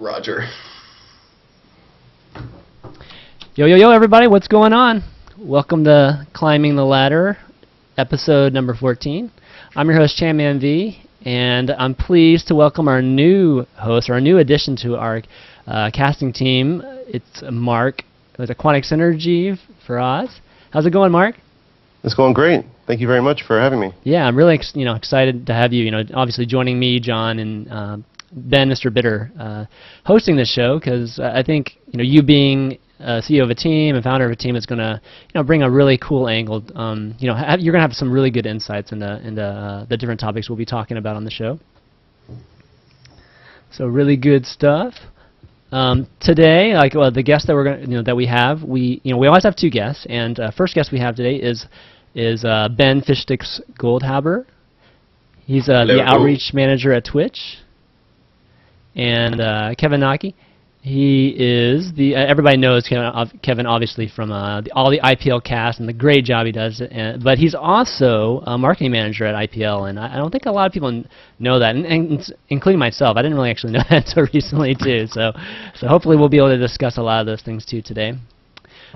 Roger. Yo, everybody, what's going on? Welcome to Climbing the Ladder, episode number 14. I'm your host, ChanmanV, and I'm pleased to welcome our new host, or our new addition to our casting team. It's Mark with Quantic CEO Ferraz. How's it going, Mark? It's going great. Thank you very much for having me. Yeah, I'm really excited to have you. Obviously joining me, John, and Ben, Mr. Bitter, hosting this show, because I think you being CEO of a team and founder of a team is going to bring a really cool angle. You're going to have some really good insights into the different topics we'll be talking about on the show. So really good stuff. Today, the guest that we're going that we have, we always have two guests, and first guest we have today is Ben FishStix Goldhaber. He's the outreach manager at Twitch, and Kevin Knocke. He is everybody knows Kevin obviously from all the IPL cast and the great job he does. But he's also a marketing manager at IPL, and I don't think a lot of people know that, and including myself. I didn't really actually know that until recently too. So hopefully we'll be able to discuss a lot of those things too today.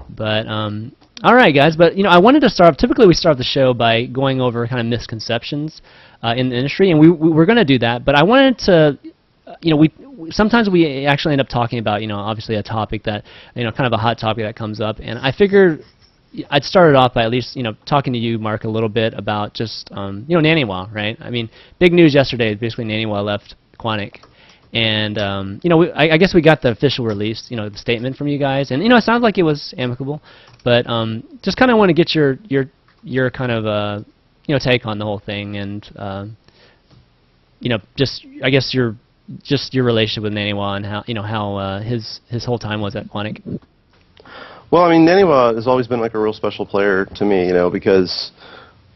But all right, guys. But I wanted to start. Typically, we start the show by going over kind of misconceptions in the industry, and we're going to do that. But I wanted to. Sometimes we actually end up talking about, obviously a topic that, kind of a hot topic that comes up, and I figured I'd start it off by at least, talking to you, Mark, a little bit about just, Naniwa, right? I mean, big news yesterday, basically Naniwa left Quantic, and, I guess we got the official release, the statement from you guys, and, it sounds like it was amicable, but just kind of want to get your kind of, take on the whole thing, and, just, I guess your relationship with Naniwa and how his whole time was at Quantic. Well, I mean, Naniwa has always been like a real special player to me, because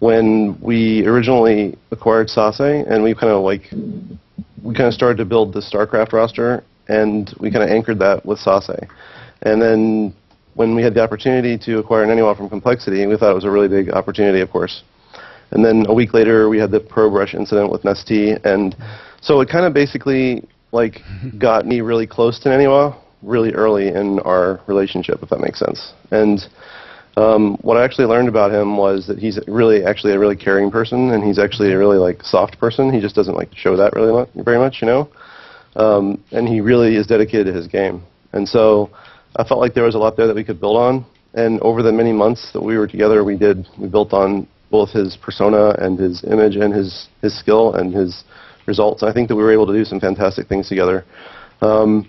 when we originally acquired Sase, and we kind of started to build the StarCraft roster, and we kind of anchored that with Sase. And then when we had the opportunity to acquire Naniwa from Complexity, we thought it was a really big opportunity, of course. And then a week later, we had the ProBrush incident with Nestea, and so it kind of basically got me really close to Naniwa really early in our relationship, if that makes sense. And what I actually learned about him was that he's really actually a really caring person, and he's actually a really soft person. He just doesn't like to show that really very much, and he really is dedicated to his game. And so I felt like there was a lot there that we could build on. And over the many months that we were together, we built on both his persona and his image and his skill and his results. I think that we were able to do some fantastic things together. When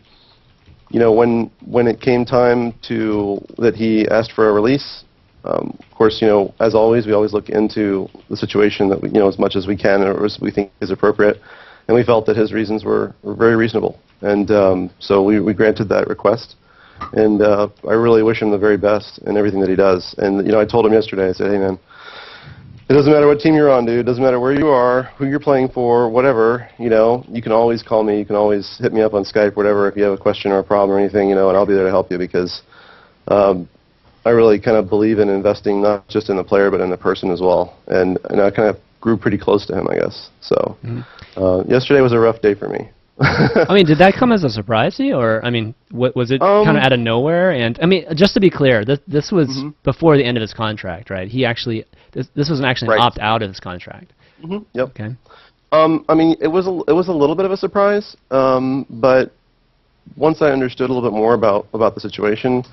it came time that he asked for a release, of course, as always, we always look into the situation that we, as much as we can or as we think is appropriate, and we felt that his reasons were very reasonable, and so we granted that request. And I really wish him the very best in everything that he does. And I told him yesterday, I said, hey man, it doesn't matter what team you're on, dude. It doesn't matter where you are, who you're playing for, whatever. You can always call me. You can always hit me up on Skype, whatever, if you have a question or a problem or anything, and I'll be there to help you, because I really kind of believe in investing not just in the player but in the person as well. And I kind of grew pretty close to him, I guess. So yesterday was a rough day for me. I mean, did that come as a surprise to you, or was it kind of out of nowhere? And I mean, just to be clear, this was before the end of his contract, right? He actually this was actually an opt out of his contract. Yep. Okay. I mean, it was a little bit of a surprise, but once I understood a little bit more about the situation,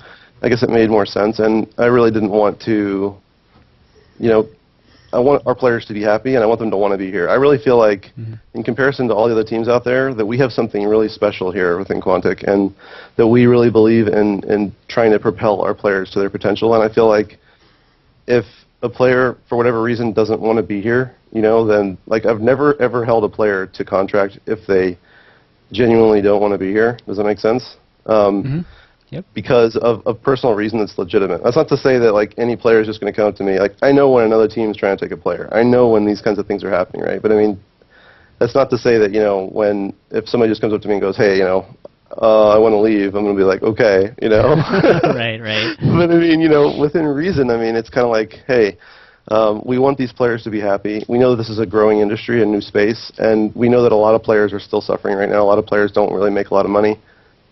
I guess it made more sense, and I really didn't want to, I want our players to be happy, and I want them to want to be here. I really feel like, in comparison to all the other teams out there, that we have something really special here within Quantic, and that we really believe in trying to propel our players to their potential. And I feel like if a player, for whatever reason, doesn't want to be here, then I've never ever held a player to contract if they genuinely don't want to be here. Does that make sense? Yep. Because of personal reason that's legitimate. That's not to say that any player is just going to come up to me. I know when another team is trying to take a player. I know when these kinds of things are happening, right? But I mean, that's not to say that if somebody just comes up to me and goes, hey, I want to leave, I'm going to be like, okay, Right. But I mean, within reason, I mean, it's kind of like, hey, we want these players to be happy. We know that this is a growing industry, a new space, and we know that a lot of players are still suffering right now. A lot of players don't really make a lot of money.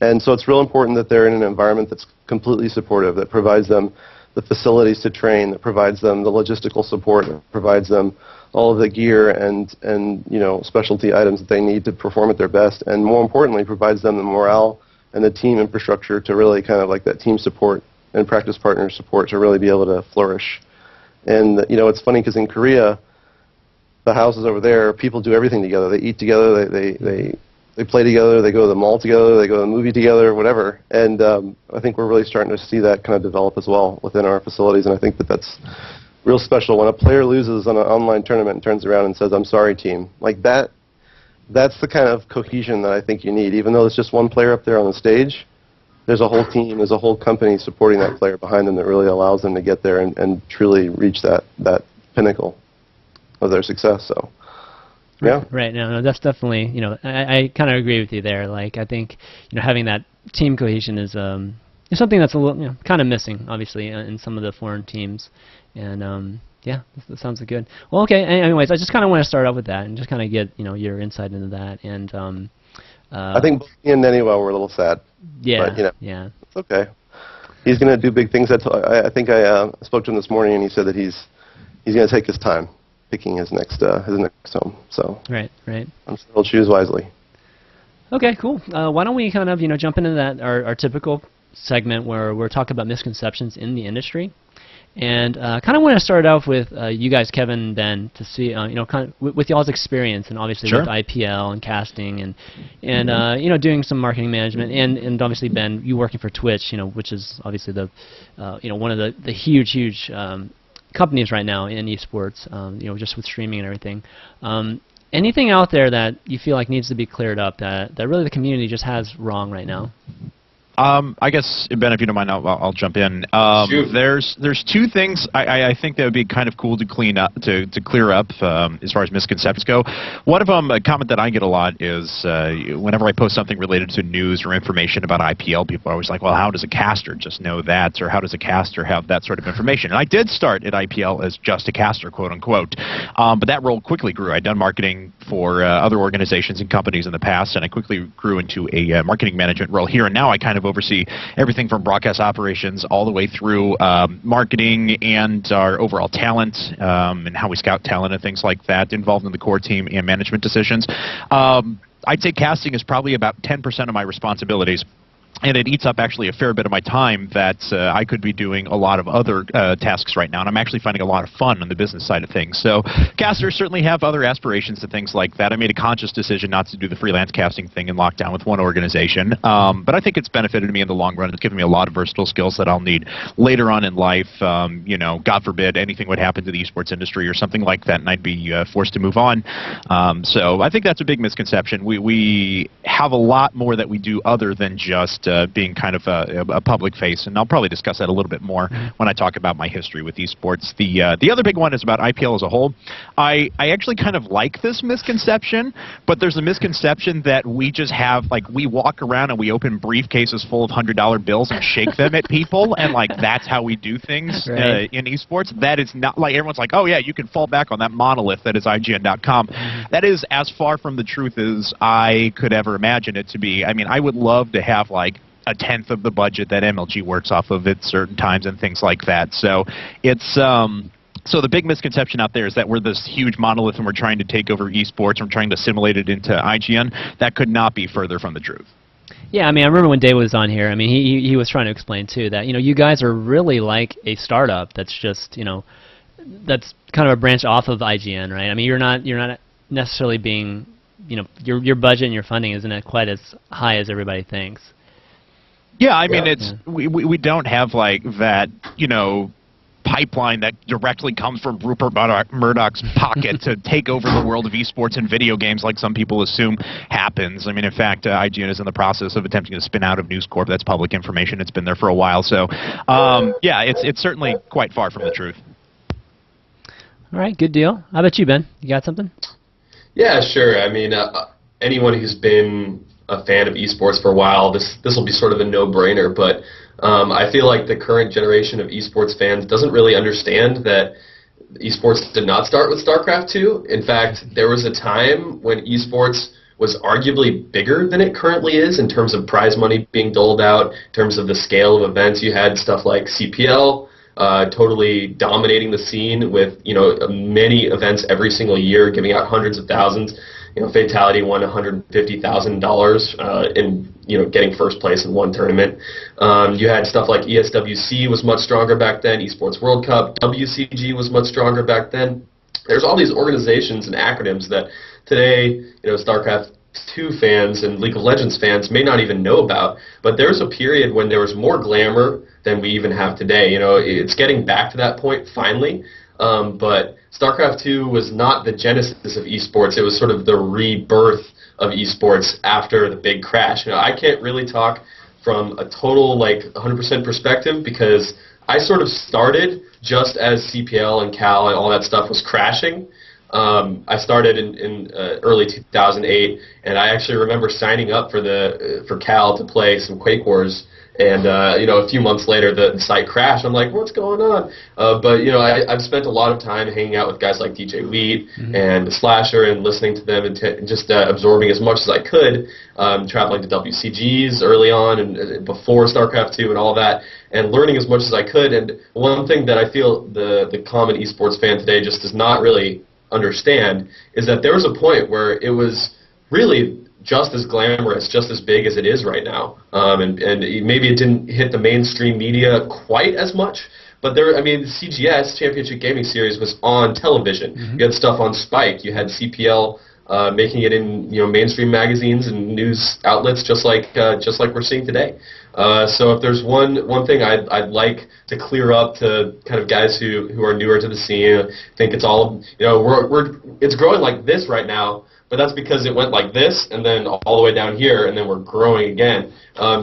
And so it's real important that they're in an environment that's completely supportive, that provides them the facilities to train, that provides them the logistical support, that provides them all of the gear and specialty items that they need to perform at their best, and more importantly, provides them the morale and the team infrastructure to really kind of like that team support and practice partner support to really be able to flourish. And it's funny because in Korea, the houses over there, people do everything together. They eat together, they play together, they go to the mall together, they go to the movie together, whatever. And I think we're really starting to see that kind of develop as well within our facilities, and I think that that's real special. When a player loses on an online tournament and turns around and says, "I'm sorry, team," like that's the kind of cohesion that I think you need. Even though it's just one player up there on the stage, there's a whole team, there's a whole company supporting that player behind them that really allows them to get there and truly reach that pinnacle of their success. So, yeah. Right. No, that's definitely, I kind of agree with you there. Like, I think, having that team cohesion is something that's a little, kind of missing, obviously, in some of the foreign teams. And, yeah, that sounds good. Well, okay. Anyways, I just kind of want to start off with that and just kind of get, your insight into that. And I think he and Neniwa were a little sad. Yeah. But, yeah. It's okay. He's going to do big things. I think I spoke to him this morning, and he said that he's going to take his time picking his next home. So right. I'm sure he'll choose wisely. Okay, cool. Why don't we kind of jump into that our typical segment where we're talking about misconceptions in the industry, and kind of want to start off with you guys, Kevin and Ben, to see kind of with y'all's experience and obviously Sure. with IPL and casting and doing some marketing management and obviously Ben, you working for Twitch, which is obviously the one of the huge companies right now in esports, just with streaming and everything. Anything out there that you feel like needs to be cleared up that really the community just has wrong right now? I guess, Ben, if you don't mind, I'll jump in. There's two things I think that would be kind of cool to clean up, to clear up as far as misconceptions go. One of them, a comment that I get a lot is whenever I post something related to news or information about IPL, people are always like, well, how does a caster just know that, or how does a caster have that sort of information? And I did start at IPL as just a caster, quote unquote, but that role quickly grew. I'd done marketing for other organizations and companies in the past, and I quickly grew into a marketing management role here, and now I kind of oversee everything from broadcast operations all the way through marketing and our overall talent and how we scout talent and things like that, involved in the core team and management decisions. I'd say casting is probably about 10% of my responsibilities. And it eats up actually a fair bit of my time that I could be doing a lot of other tasks right now. And I'm actually finding a lot of fun on the business side of things. So casters certainly have other aspirations to things like that. I made a conscious decision not to do the freelance casting thing in lockdown with one organization. But I think it's benefited me in the long run. It's given me a lot of versatile skills that I'll need later on in life. God forbid anything would happen to the esports industry or something like that, and I'd be forced to move on. So I think that's a big misconception. We have a lot more that we do other than just being kind of a public face, and I'll probably discuss that a little bit more when I talk about my history with esports. The other big one is about IPL as a whole. I actually kind of like this misconception, but there's a misconception that we just have, like, we walk around and we open briefcases full of $100 bills and shake them at people, and like that's how we do things in esports. That is not, like, everyone's like, oh yeah, you can fall back on that monolith that is IGN.com. That is as far from the truth as I could ever imagine it to be. I mean, I would love to have like a tenth of the budget that MLG works off of at certain times and things like that. So it's so the big misconception out there is that we're this huge monolith and we're trying to take over esports and we're trying to assimilate it into IGN. That could not be further from the truth. Yeah, I mean, I remember when Dave was on here. I mean, he was trying to explain too that you guys are really like a startup that's just that's kind of a branch off of IGN, right? I mean, you're not necessarily being your budget and your funding isn't quite as high as everybody thinks. Yeah, I mean, we don't have like that, pipeline that directly comes from Rupert Murdoch's pocket to take over the world of esports and video games like some people assume happens. I mean, in fact, IGN is in the process of attempting to spin out of News Corp. That's public information. It's been there for a while. So, yeah, it's certainly quite far from the truth. All right, good deal. How about you, Ben? You got something? Yeah, sure. I mean, anyone who's been a fan of esports for a while, this will be sort of a no-brainer, but I feel like the current generation of esports fans doesn't really understand that esports did not start with StarCraft 2. In fact, there was a time when esports was arguably bigger than it currently is in terms of prize money being doled out, in terms of the scale of events. You had stuff like CPL totally dominating the scene with, many events every single year, giving out hundreds of thousands. Fatality won $150,000 in, getting first place in one tournament. You had stuff like ESWC was much stronger back then, Esports World Cup, WCG was much stronger back then. There's all these organizations and acronyms that today, StarCraft 2 fans and League of Legends fans may not even know about, but there's a period when there was more glamour than we even have today. It's getting back to that point finally, but StarCraft 2 was not the genesis of esports. It was sort of the rebirth of esports after the big crash. I can't really talk from a total 100% perspective because I sort of started just as CPL and Cal and all that stuff was crashing. I started in early 2008, and I actually remember signing up for Cal to play some Quake Wars. And a few months later, the site crashed. I'm like, what's going on? But I've spent a lot of time hanging out with guys like DJ Wheat and the Slasher and listening to them and just absorbing as much as I could, traveling to WCGs early on and before StarCraft 2 and all that, and learning as much as I could. And one thing that I feel the common esports fan today just does not really understand is that there was a point where it was really just as glamorous, just as big as it is right now. And maybe it didn't hit the mainstream media quite as much, but the CGS, Championship Gaming Series, was on television. You had stuff on Spike. You had CPL making it in mainstream magazines and news outlets, just like we're seeing today. So if there's one thing I'd like to clear up to kind of guys who are newer to the scene, think it's all it's growing like this right now. But that's because it went like this, and then all the way down here, and then we're growing again.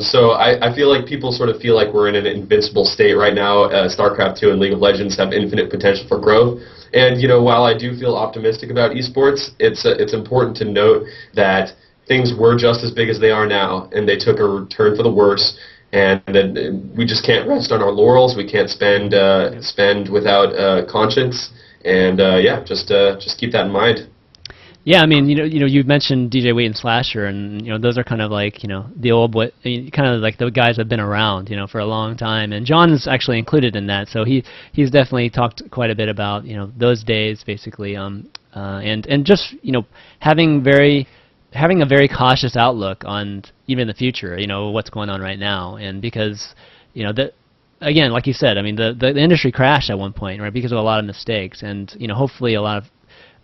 So I feel like people sort of feel like we're in an invincible state right now. StarCraft 2 and League of Legends have infinite potential for growth. And while I do feel optimistic about esports, it's important to note that things were just as big as they are now, and they took a turn for the worse. And then we just can't rest on our laurels. We can't spend without conscience. And just keep that in mind. Yeah, you mentioned DJ Wheat and Slasher, and those are kind of like the old kind of like the guys that have been around for a long time. And John's actually included in that, so he's definitely talked quite a bit about those days basically, and just having a very cautious outlook on even the future, what's going on right now, and because again, like you said, the industry crashed at one point, right, because of a lot of mistakes, and hopefully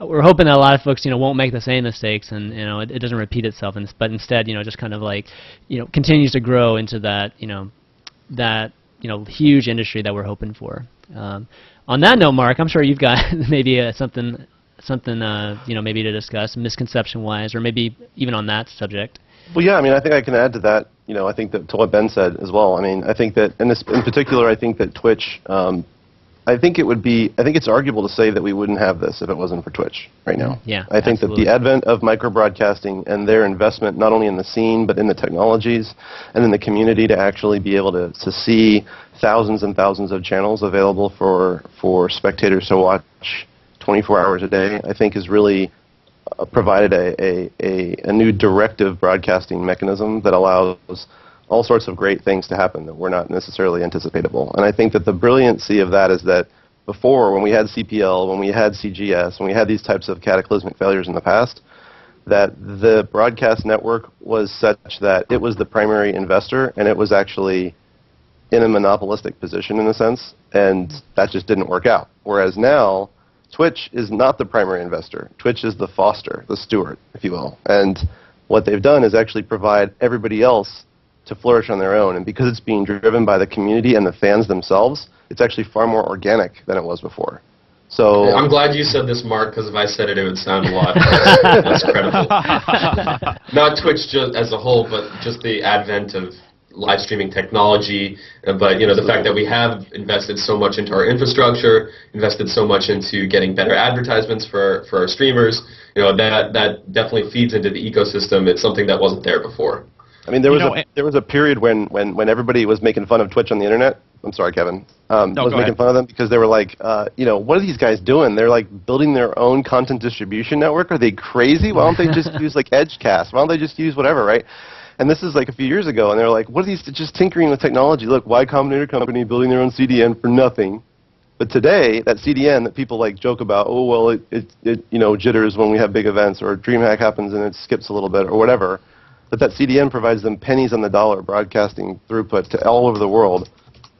we're hoping that a lot of folks, won't make the same mistakes, and it doesn't repeat itself, but instead, just kind of like, continues to grow into that, that huge industry that we're hoping for. On that note, Mark, I'm sure you've got maybe something, maybe to discuss, misconception-wise, or maybe even on that subject. Well, yeah, I think I can add to that. I think that to what Ben said as well. I think that, in particular, I think that Twitch. I think it's arguable to say that we wouldn't have this if it wasn't for Twitch right now. Yeah, I think absolutely. that the advent of micro-broadcasting and their investment not only in the scene but in the technologies and in the community to actually be able to see thousands and thousands of channels available for spectators to watch 24 hours a day, I think has really provided a new directive broadcasting mechanism that allows all sorts of great things to happen that were not necessarily anticipatable. And I think that the brilliancy of that is that before, when we had CPL, when we had CGS, when we had these types of cataclysmic failures in the past, that the broadcast network was such that it was the primary investor, and it was actually in a monopolistic position in a sense, and that just didn't work out. Whereas now, Twitch is not the primary investor. Twitch is the foster, the steward, if you will. And what they've done is actually provide everybody else to flourish on their own, and because it's being driven by the community and the fans themselves, it's actually far more organic than it was before. So I'm glad you said this, Mark, because if I said it, it would sound a lot less credible. Not Twitch just as a whole, but just the advent of live streaming technology, but the fact that we have invested so much into our infrastructure, invested so much into getting better advertisements for our streamers, that definitely feeds into the ecosystem. It's something that wasn't there before. I mean, there was a period when everybody was making fun of Twitch on the internet. I'm sorry, Kevin. Was making fun of them because they were like, what are these guys doing? They're like building their own content distribution network. Are they crazy? Why don't they just use like Edgecast? Why don't they just use whatever, right? And this is like a few years ago, and they're like, what are these just tinkering with technology? Look, Y Combinator company building their own CDN for nothing. But today, that CDN that people like joke about, oh well, it jitters when we have big events, or DreamHack happens and it skips a little bit, or whatever. That CDN provides them pennies on the dollar broadcasting throughput to all over the world,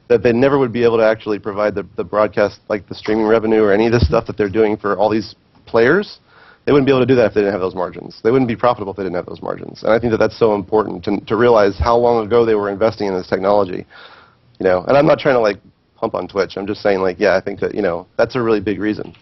that they never would be able to actually provide the broadcast, like the streaming revenue or any of this stuff that they're doing for all these players. They wouldn't be able to do that if they didn't have those margins. They wouldn't be profitable if they didn't have those margins. And I think that that's so important to realize how long ago they were investing in this technology. And I'm not trying to like pump on Twitch. I'm just saying, like, yeah, I think that that's a really big reason.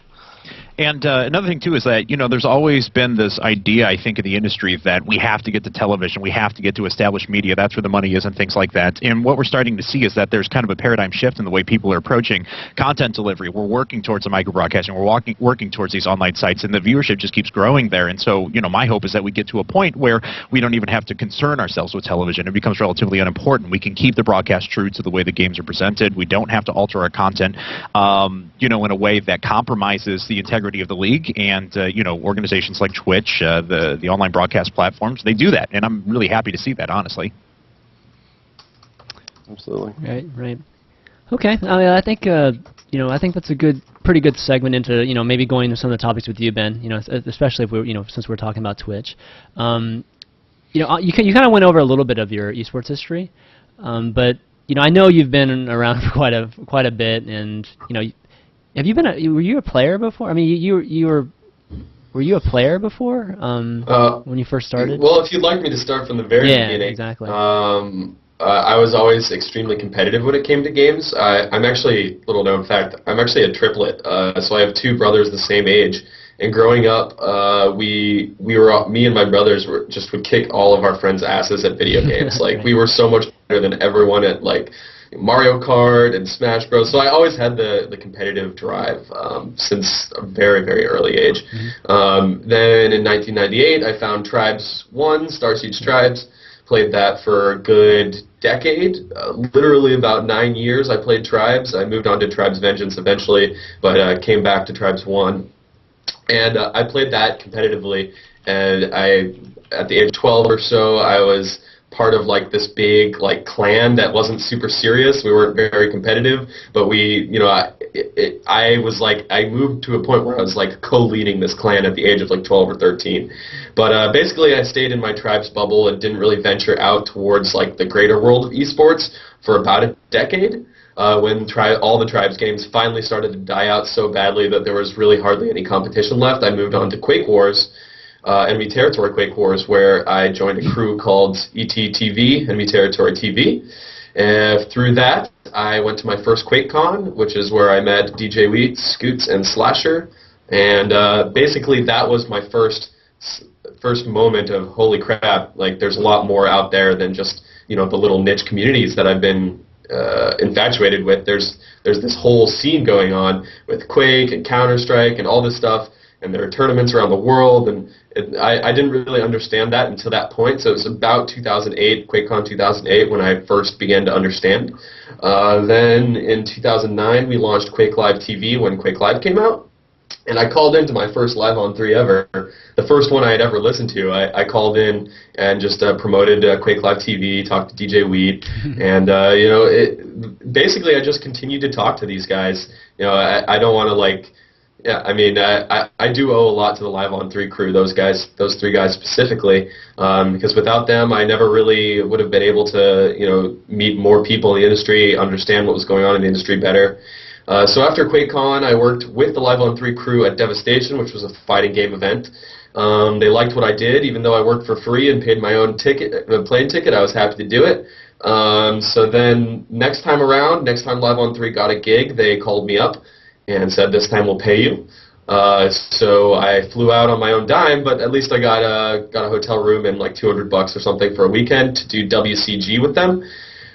And another thing, too, is that, there's always been this idea, I think, in the industry that we have to get to television, we have to get to established media, that's where the money is and things like that. And what we're starting to see is that there's kind of a paradigm shift in the way people are approaching content delivery. We're working towards a microbroadcasting, we're working towards these online sites, and the viewership just keeps growing there. And so, my hope is that we get to a point where we don't even have to concern ourselves with television. It becomes relatively unimportant. We can keep the broadcast true to the way the games are presented. We don't have to alter our content, in a way that compromises the integrity of the league, and organizations like Twitch, the online broadcast platforms, they do that, and I'm really happy to see that, honestly. Absolutely. Right. Okay. I think I think that's a pretty good segment into maybe going to some of the topics with you, Ben. Especially if we're since we're talking about Twitch. You kind of went over a little bit of your esports history, but I know you've been around for quite a bit, and have you been? Were you a player before? I mean, were you a player before when you first started? Well, if you'd like me to start from the very beginning, exactly. I was always extremely competitive when it came to games. I'm actually, little known fact, I'm actually a triplet. So I have two brothers the same age. And growing up, me and my brothers would kick all of our friends' asses at video games. Like we were so much better than everyone at like Mario Kart and Smash Bros. So I always had the competitive drive since a very, very early age. Mm-hmm. Then in 1998, I found Tribes 1, Star Siege Tribes. Played that for a good decade, literally about 9 years I played Tribes. I moved on to Tribes Vengeance eventually, but came back to Tribes 1. And I played that competitively, and at the age of 12 or so, I was part of like this big like clan that wasn't super serious. We weren't very competitive, but I moved to a point where I was like co-leading this clan at the age of like 12 or 13. But basically I stayed in my Tribes bubble and didn't really venture out towards like the greater world of esports for about a decade. When all the Tribes games finally started to die out so badly that there was really hardly any competition left, I moved on to Quake Wars, Enemy Territory Quake Wars, where I joined a crew called ETTV, Enemy Territory TV. And through that, I went to my first QuakeCon, which is where I met DJ Wheat, Scoots, and Slasher. And basically that was my first moment of, holy crap, like there's a lot more out there than just, the little niche communities that I've been infatuated with. There's this whole scene going on with Quake and Counter-Strike and all this stuff, and there are tournaments around the world, and I didn't really understand that until that point. So it was about 2008, QuakeCon 2008, when I first began to understand. Then in 2009, we launched Quake Live TV when Quake Live came out. And I called into my first Live on 3 ever, the first one I had ever listened to. I called in and just promoted Quake Live TV, talked to DJ Weed, and basically I just continued to talk to these guys. I don't want to like, I do owe a lot to the Live on 3 crew, those three guys specifically, because without them I never really would have been able to meet more people in the industry, understand what was going on in the industry better. So after QuakeCon, I worked with the Live on 3 crew at Devastation, which was a fighting game event. They liked what I did, even though I worked for free and paid my own plane ticket. I was happy to do it. So then next time Live on 3 got a gig, they called me up and said, this time we'll pay you. So I flew out on my own dime, but at least I got a hotel room and like $200 or something for a weekend to do WCG with them.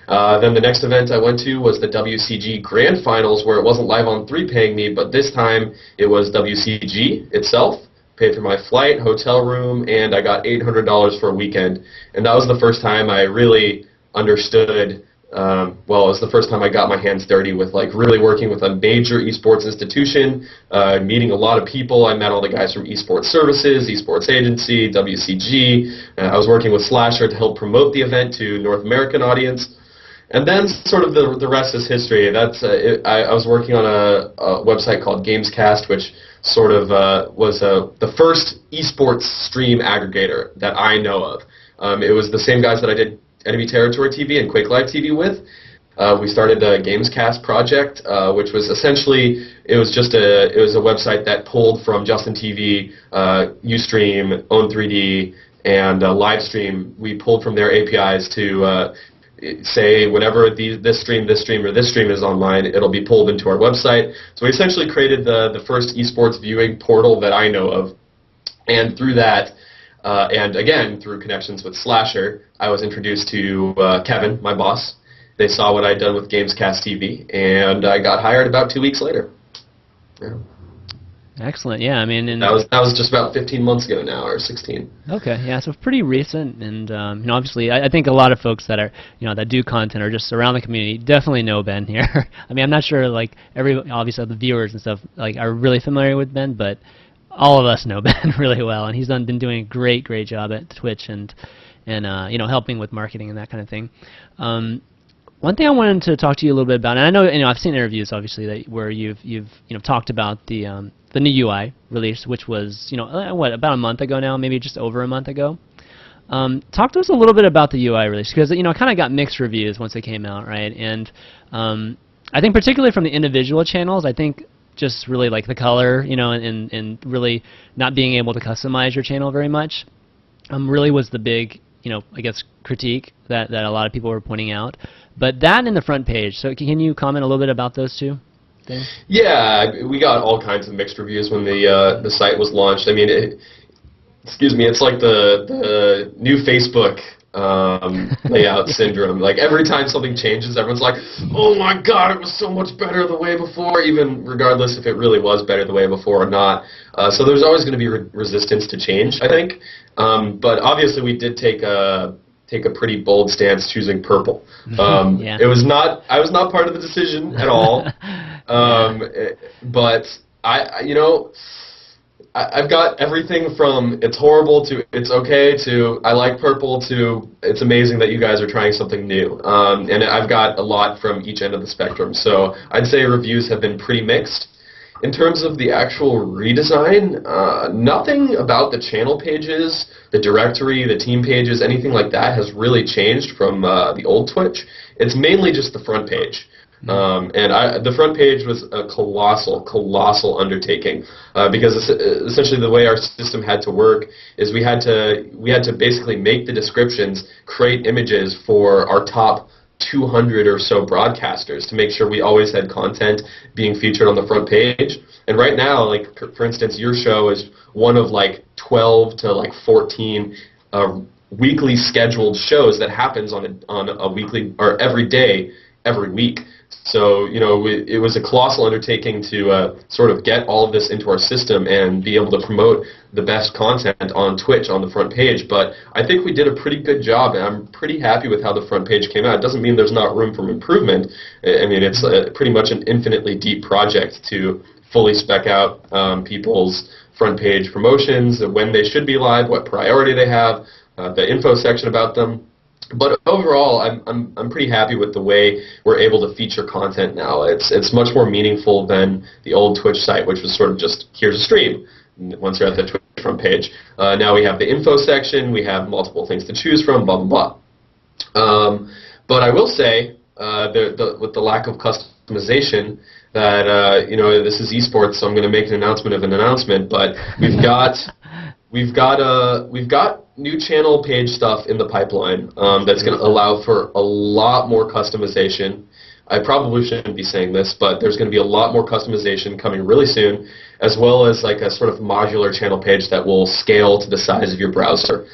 Then the next event I went to was the WCG Grand Finals, where it wasn't Live on 3 paying me, but this time it was WCG itself paid for my flight, hotel room, and I got $800 for a weekend. And that was the first time I really understood. Well, it was the first time I got my hands dirty with like really working with a major esports institution, meeting a lot of people. I met all the guys from esports services, esports agency, WCG. I was working with Slasher to help promote the event to North American audience. And then sort of the rest is history. I was working on a website called Gamescast, which sort of was the first esports stream aggregator that I know of. It was the same guys that I did Enemy Territory TV and Quake Live TV with. We started the Gamescast project, which was essentially it was a website that pulled from Justin TV, Ustream, Own3D, and Livestream. We pulled from their APIs to say whenever this stream, or this stream is online, it'll be pulled into our website. So we essentially created the first esports viewing portal that I know of, and through that. And again, through connections with Slasher, I was introduced to Kevin, my boss. They saw what I'd done with Gamescast TV, and I got hired about 2 weeks later. Yeah. Excellent. Yeah, I mean, that was just about 15 months ago now, or 16. Okay. Yeah, so pretty recent, and obviously, I think a lot of folks that are that do content or just around the community definitely know Ben here. I mean, I'm not sure like obviously the viewers and stuff like are really familiar with Ben, but all of us know Ben really well, and he's been doing a great job at Twitch and helping with marketing and that kind of thing. One thing I wanted to talk to you a little bit about, and I know I've seen interviews obviously where you've talked about the new UI release, which was about a month ago now, maybe just over a month ago. Talk to us a little bit about the UI release, because it kind of got mixed reviews once it came out, right? And I think particularly from the individual channels, I think just really like the color, and really not being able to customize your channel very much, really was the big, I guess, critique that a lot of people were pointing out. But that and the front page. So can you comment a little bit about those two things? Yeah, we got all kinds of mixed reviews when the site was launched. I mean, it's like the new Facebook layout syndrome. Like every time something changes, everyone's like, "Oh my God, it was so much better the way before," even regardless if it really was better the way before or not. So there's always going to be resistance to change, I think. But obviously, we did take a pretty bold stance choosing purple. Yeah. I was not part of the decision at all. But I've got everything from it's horrible to it's okay to I like purple to it's amazing that you guys are trying something new. And I've got a lot from each end of the spectrum. So I'd say reviews have been pretty mixed. In terms of the actual redesign, nothing about the channel pages, the directory, the team pages, anything like that has really changed from the old Twitch. It's mainly just the front page. And the front page was a colossal undertaking because essentially the way our system had to work is we had to basically make the descriptions, create images for our top 200 or so broadcasters to make sure we always had content being featured on the front page. And right now, like for instance, your show is one of like 12 to like 14 weekly scheduled shows that happens on a weekly or every day, every week. So, it was a colossal undertaking to sort of get all of this into our system and be able to promote the best content on Twitch on the front page. But I think we did a pretty good job, and I'm pretty happy with how the front page came out. It doesn't mean there's not room for improvement. I mean, it's pretty much an infinitely deep project to fully spec out people's front page promotions, when they should be live, what priority they have, the info section about them. But overall, I'm pretty happy with the way we're able to feature content now. It's much more meaningful than the old Twitch site, which was sort of just here's a stream once you're at the Twitch front page. Now we have the info section, we have multiple things to choose from, blah blah blah. But I will say, with the lack of customization, that this is esports, so I'm going to make an announcement of an announcement. But we've got new channel page stuff in the pipeline that's going to allow for a lot more customization. I probably shouldn't be saying this, but there's going to be a lot more customization coming really soon, as well as like a sort of modular channel page that will scale to the size of your browser.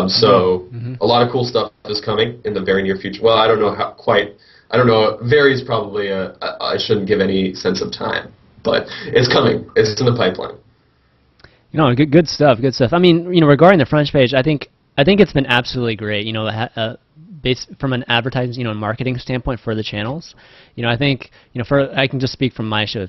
So a lot of cool stuff is coming in the very near future. Well, I don't know how quite. I don't know. Varies probably. I shouldn't give any sense of time, but it's coming. It's in the pipeline. Good stuff. Good stuff. I mean, regarding the front page, I think it's been absolutely great. Based from an advertising, and marketing standpoint for the channels. I think, I can just speak from my show,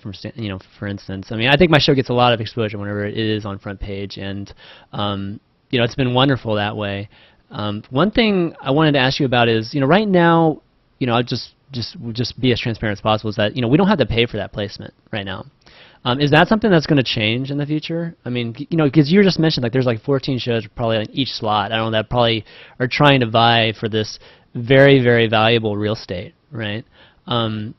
for instance. I mean, I think my show gets a lot of exposure whenever it is on front page, and it's been wonderful that way. One thing I wanted to ask you about is, right now, I'll just be as transparent as possible. Is that we don't have to pay for that placement right now. Is that something that's going to change in the future? I mean, because you just mentioned there's 14 shows probably on each slot. I don't know, that probably are trying to vie for this very, very valuable real estate, right? And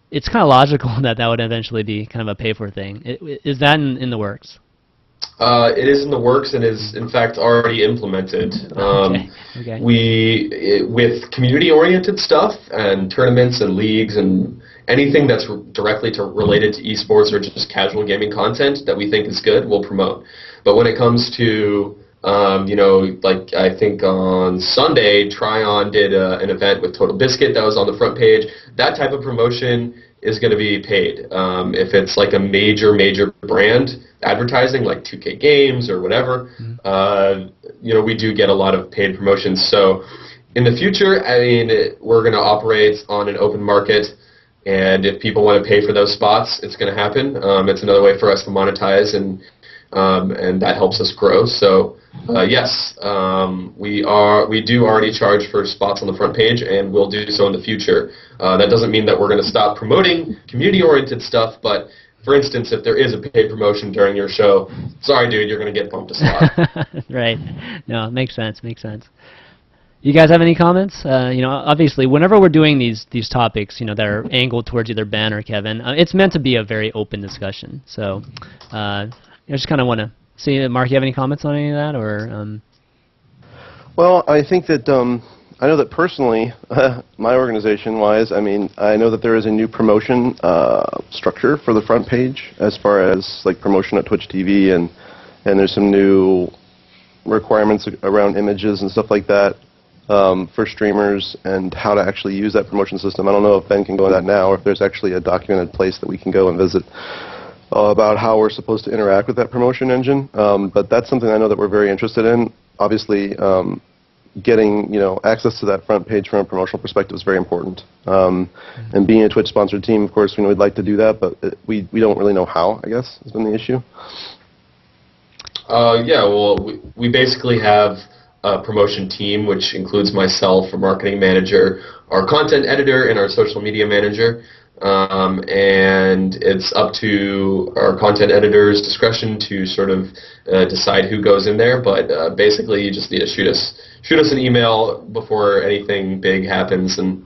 it's kind of logical that would eventually be kind of a pay-for thing. Is that in the works? It is in the works and is in fact already implemented. Okay. With community-oriented stuff and tournaments and leagues and anything that's directly related to esports or just casual gaming content that we think is good, we'll promote. But when it comes to, I think on Sunday, Tryon did an event with Total Biscuit that was on the front page. That type of promotion is going to be paid. If it's like a major brand advertising, like 2K Games or whatever, we do get a lot of paid promotions. So in the future, I mean, we're going to operate on an open market. And if people want to pay for those spots, it's going to happen. It's another way for us to monetize, and that helps us grow. So yes, we do already charge for spots on the front page, and we'll do so in the future. That doesn't mean that we're going to stop promoting community-oriented stuff, but for instance, if there is a paid promotion during your show, sorry, dude, you're going to get bumped a slot. Right. No, it makes sense. Makes sense. You guys have any comments? Obviously, whenever we're doing these topics, that are angled towards either Ben or Kevin, it's meant to be a very open discussion. So, I just kind of want to see, Mark, you have any comments on any of that, or? Well, I think that I know that personally, my organization-wise, I mean, I know that there is a new promotion structure for the front page as far as promotion at Twitch TV, and there's some new requirements around images and stuff like that. For streamers and how to actually use that promotion system. I don't know if Ben can go into that now, or if there's actually a documented place that we can go and visit about how we're supposed to interact with that promotion engine. But that's something I know that we're very interested in. Obviously, getting access to that front page from a promotional perspective is very important. And being a Twitch-sponsored team, of course, we'd like to do that, but we don't really know how, I guess, has been the issue. Yeah, well, we basically have a promotion team, which includes myself, a marketing manager, our content editor, and our social media manager. And it's up to our content editor's discretion to sort of decide who goes in there. But basically, you just need to shoot us an email before anything big happens, and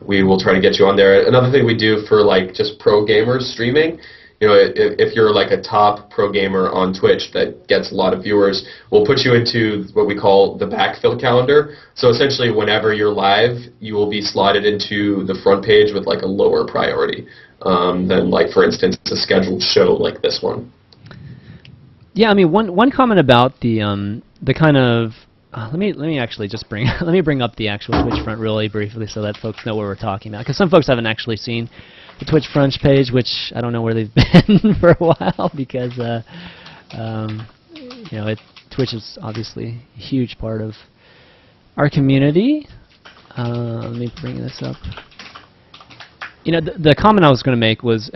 we will try to get you on there. Another thing we do for just pro gamers streaming, if you're a top pro gamer on Twitch that gets a lot of viewers, we'll put you into what we call the backfill calendar. So essentially, whenever you're live, you will be slotted into the front page with a lower priority than, for instance, a scheduled show like this one. Yeah, I mean, one comment about the kind of let me actually just bring let me bring up the actual Twitch front really briefly so that folks know what we're talking about, because some folks haven't actually seen the Twitch front page, which I don't know where they've been for a while, because Twitch is obviously a huge part of our community. Let me bring this up. The comment I was going to make has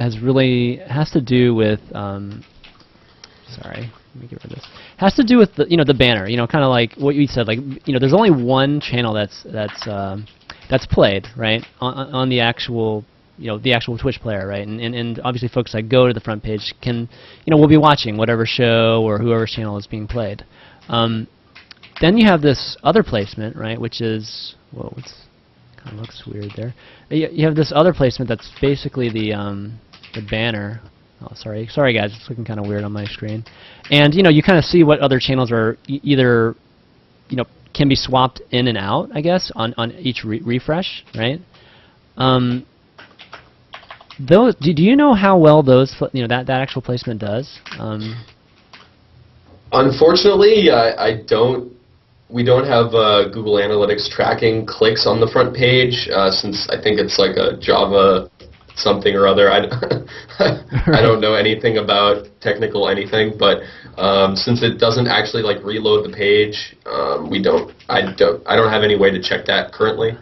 to do with sorry, let me get rid of this. Has to do with the banner. Kind of like what you said. There's only one channel that's played, right, on the actual. The actual Twitch player, right? And obviously folks that go to the front page will be watching whatever show or whoever's channel is being played. Then you have this other placement, right, which is, whoa, it kind of looks weird there. You have this other placement that's basically the banner. Oh, sorry guys, it's looking kind of weird on my screen. And you kind of see what other channels are either can be swapped in and out, I guess, on each refresh, right? Do you know how well those that actual placement does? Unfortunately, I don't. We don't have Google Analytics tracking clicks on the front page since I think it's a Java something or other. I don't know anything about technical anything, but since it doesn't actually like reload the page, I don't have any way to check that currently.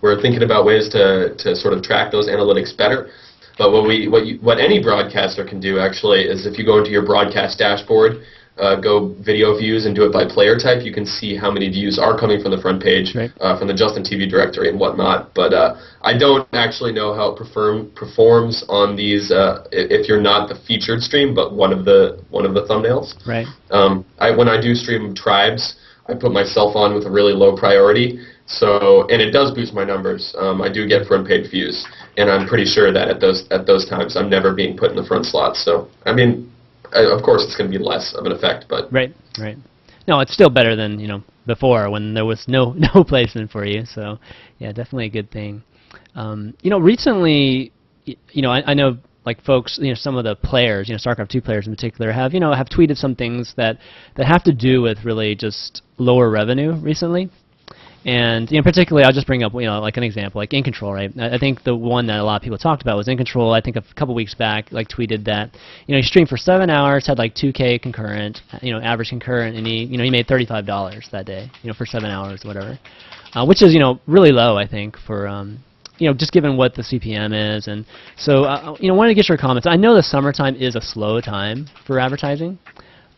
We're thinking about ways to sort of track those analytics better. But what any broadcaster can do actually is if you go into your broadcast dashboard, go video views and do it by player type, you can see how many views are coming from the front page, right, from the Justin TV directory and whatnot. But I don't actually know how it performs on these if you're not the featured stream, but one of the thumbnails. Right. When I do stream tribes, I put myself on with a really low priority. And it does boost my numbers. I do get front page views, and I'm pretty sure that at those times I'm never being put in the front slots. So I mean, of course it's going to be less of an effect, but right. No, it's still better than before when there was no placement for you. So yeah, definitely a good thing. Recently, I know like folks, some of the players, StarCraft 2 players in particular, have tweeted some things that have to do with really just lower revenue recently. And particularly, I'll just bring up like an example, like In Control, right? I think the one that a lot of people talked about was In Control. I think a couple weeks back, like tweeted that he streamed for 7 hours, had like 2K concurrent, average concurrent, and he made $35 that day, for 7 hours, whatever, which is really low, I think, for just given what the CPM is. And so wanted to get your comments. I know the summertime is a slow time for advertising.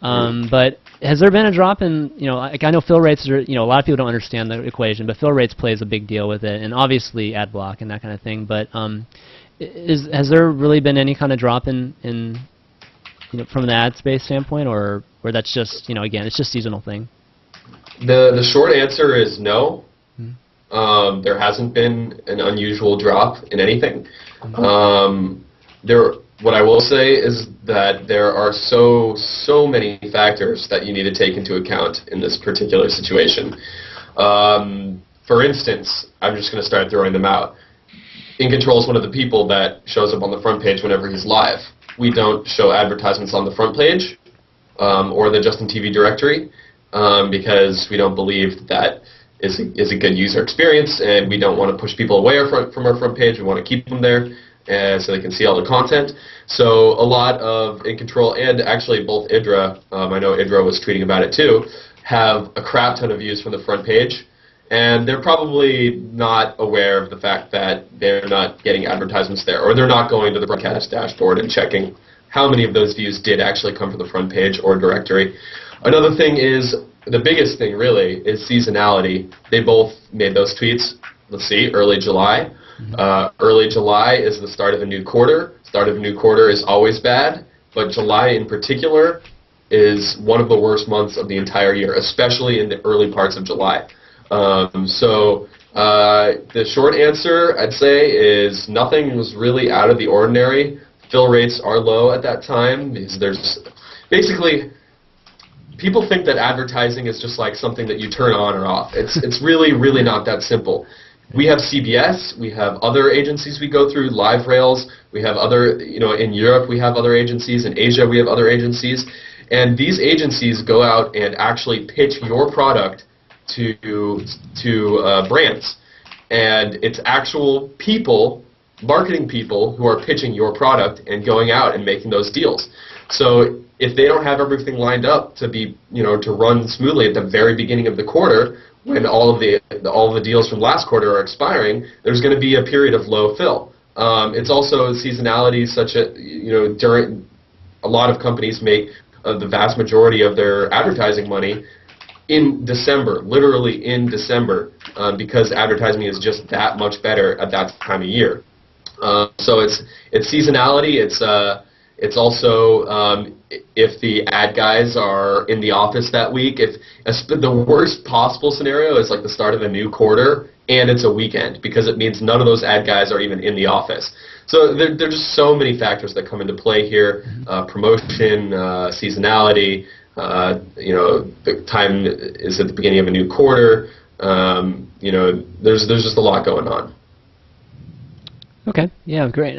But has there been a drop in, like I know fill rates are, a lot of people don't understand the equation, but fill rates plays a big deal with it, and obviously ad block and that kind of thing. But has there really been any kind of drop in from the ad space standpoint, or that's just, again, it's just seasonal thing? The short answer is no. There hasn't been an unusual drop in anything. What I will say is that there are so many factors that you need to take into account in this particular situation. For instance, I'm just going to start throwing them out. In Control is one of the people that shows up on the front page whenever he's live. We don't show advertisements on the front page or the Justin TV directory because we don't believe that is a good user experience, and we don't want to push people away from our front page. We want to keep them there so they can see all the content. So a lot of In Control, and actually both Idra, I know Idra was tweeting about it too, have a crap ton of views from the front page, and they're probably not aware of the fact that they're not getting advertisements there, or they're not going to the broadcast dashboard and checking how many of those views did actually come from the front page or directory. Another thing is, the biggest thing really, is seasonality. They both made those tweets, let's see, early July. Early July is the start of a new quarter. Start of a new quarter is always bad, but July in particular is one of the worst months of the entire year, especially in the early parts of July. So the short answer, I'd say, is nothing was really out of the ordinary. Fill rates are low at that time because there's basically, people think that advertising is just like something that you turn on or off. It's really not that simple. We have CBS, we have other agencies we go through, Live Rails, we have other, in Europe we have other agencies, in Asia we have other agencies, and these agencies go out and actually pitch your product to brands. And it's actual people, marketing people, who are pitching your product and going out and making those deals. So if they don't have everything lined up to be, to run smoothly at the very beginning of the quarter, when all of the deals from last quarter are expiring, there's going to be a period of low fill. It's also seasonality, such that during a lot of companies make the vast majority of their advertising money in December, literally in December, because advertising is just that much better at that time of year. So it's seasonality. It's also if the ad guys are in the office that week. If the worst possible scenario is like the start of a new quarter and it's a weekend, because it means none of those ad guys are even in the office. So there are just so many factors that come into play here: promotion, seasonality. The time is at the beginning of a new quarter. There's just a lot going on. Okay. Yeah. Great.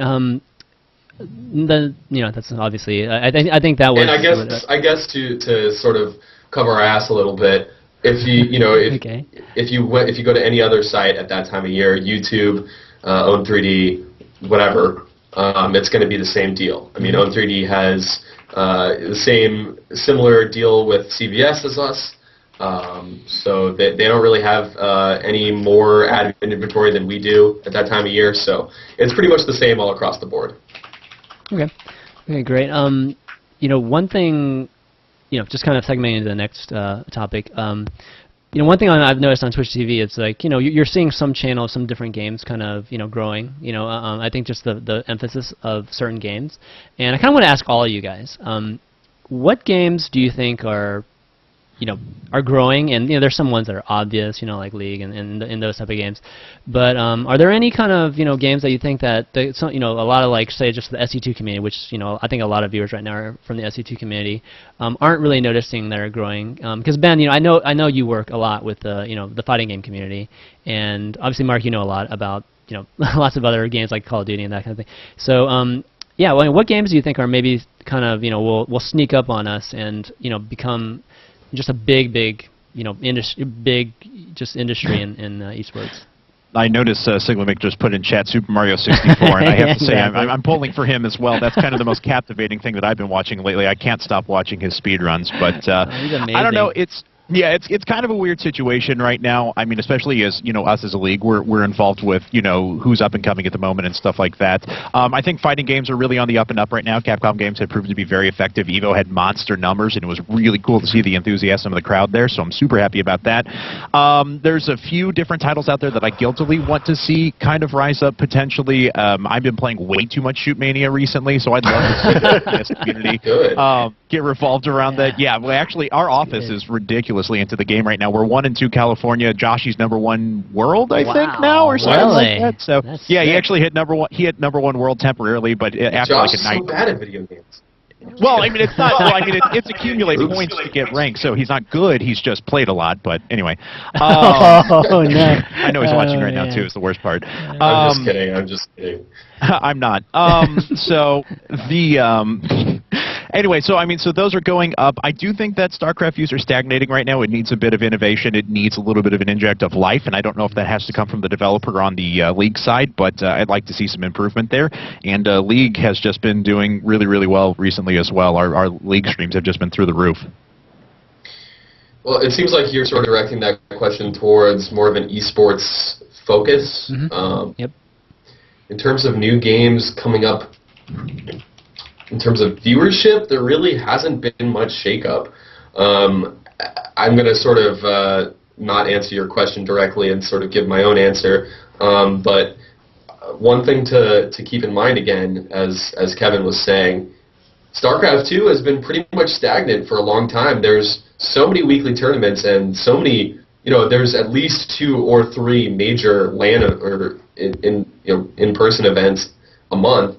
That's obviously. I think that was. And I guess to sort of cover our ass a little bit, if you go to any other site at that time of year, YouTube, Own3D, whatever, it's going to be the same deal. I mean, Own3D has the similar deal with CVS as us. So they don't really have any more ad inventory than we do at that time of year. So it's pretty much the same all across the board. Okay. Okay, great. One thing, just kind of segmenting into the next topic. One thing I've noticed on Twitch TV, it's like, you're seeing some channels, some different games kind of, growing. I think just the emphasis of certain games. And I kind of want to ask all of you guys, what games do you think are growing? And there's some ones that are obvious, like League and those type of games. But are there any kind of games that you think that a lot of, like, say, just the SC2 community, which I think a lot of viewers right now are from the SC2 community, aren't really noticing that are growing? Because Ben, I know you work a lot with the fighting game community, and obviously Mark, you know a lot about lots of other games like Call of Duty and that kind of thing. So yeah, well, what games do you think are maybe kind of will sneak up on us and become just a big industry in esports? I noticed Siglamic just put in chat Super Mario 64, and I have to say I'm pulling for him as well. That's kind of the most captivating thing that I've been watching lately. I can't stop watching his speedruns, but I don't know. It's kind of a weird situation right now. I mean, especially as us as a league, we're involved with who's up and coming at the moment and stuff like that. I think fighting games are really on the up and up right now. Capcom games have proven to be very effective. Evo had monster numbers, and it was really cool to see the enthusiasm of the crowd there. So I'm super happy about that. There's a few different titles out there that I guiltily want to see kind of rise up potentially. I've been playing way too much Shoot Mania recently, so I'd love to see the community get revolved around that. Yeah, well, actually, our office is ridiculous. Into the game right now. We're 1 and 2 California. Joshy's #1 world, I think now, or something like that. So yeah, he actually hit #1. He hit #1 world temporarily, but after like a night. So bad at video games. Well, I mean, it's not. Well, I mean, it's accumulate points to get ranked. So he's not good. He's just played a lot. But anyway. No. I know he's watching right now too. Is the worst part. I'm just kidding. I'm not. So the. Anyway, so I mean, so those are going up. I do think that StarCraft views are stagnating right now. It needs a bit of innovation. It needs a little bit of an inject of life, and I don't know if that has to come from the developer on the League side, but I'd like to see some improvement there. And League has just been doing really, really well recently as well. Our League streams have just been through the roof. Well, it seems like you're sort of directing that question towards more of an esports focus. Yep. In terms of new games coming up, in terms of viewership, there really hasn't been much shakeup. I'm going to sort of not answer your question directly and sort of give my own answer. But one thing to keep in mind again, as Kevin was saying, StarCraft 2 has been pretty much stagnant for a long time. There's so many weekly tournaments and so many, there's at least 2 or 3 major LAN or in-person events a month.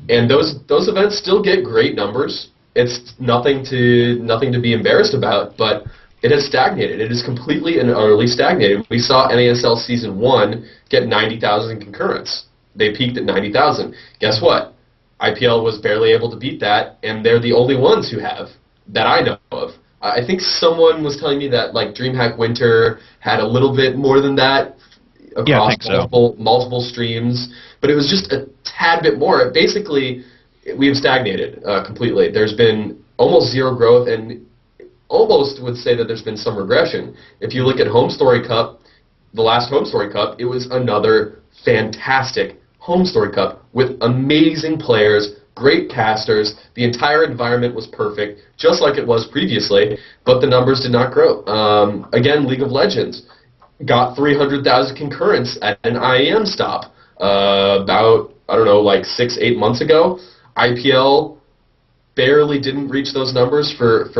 And those events still get great numbers. It's nothing to be embarrassed about, but it has stagnated. It is completely and utterly stagnated. We saw NASL Season 1 get 90,000 concurrents. They peaked at 90,000. Guess what? IPL was barely able to beat that, and they're the only ones who have, that I know of. I think someone was telling me that like DreamHack Winter had a little bit more than that across multiple streams, but it was just a tad bit more. Basically, we have stagnated completely. There's been almost zero growth, and almost would say that there's been some regression. If you look at Home Story Cup, the last Home Story Cup, it was another fantastic Home Story Cup with amazing players, great casters. The entire environment was perfect, just like it was previously, but the numbers did not grow. Again, League of Legends got 300,000 concurrents at an IEM stop about, I don't know, like 6-8 months ago. IPL barely didn't reach those numbers for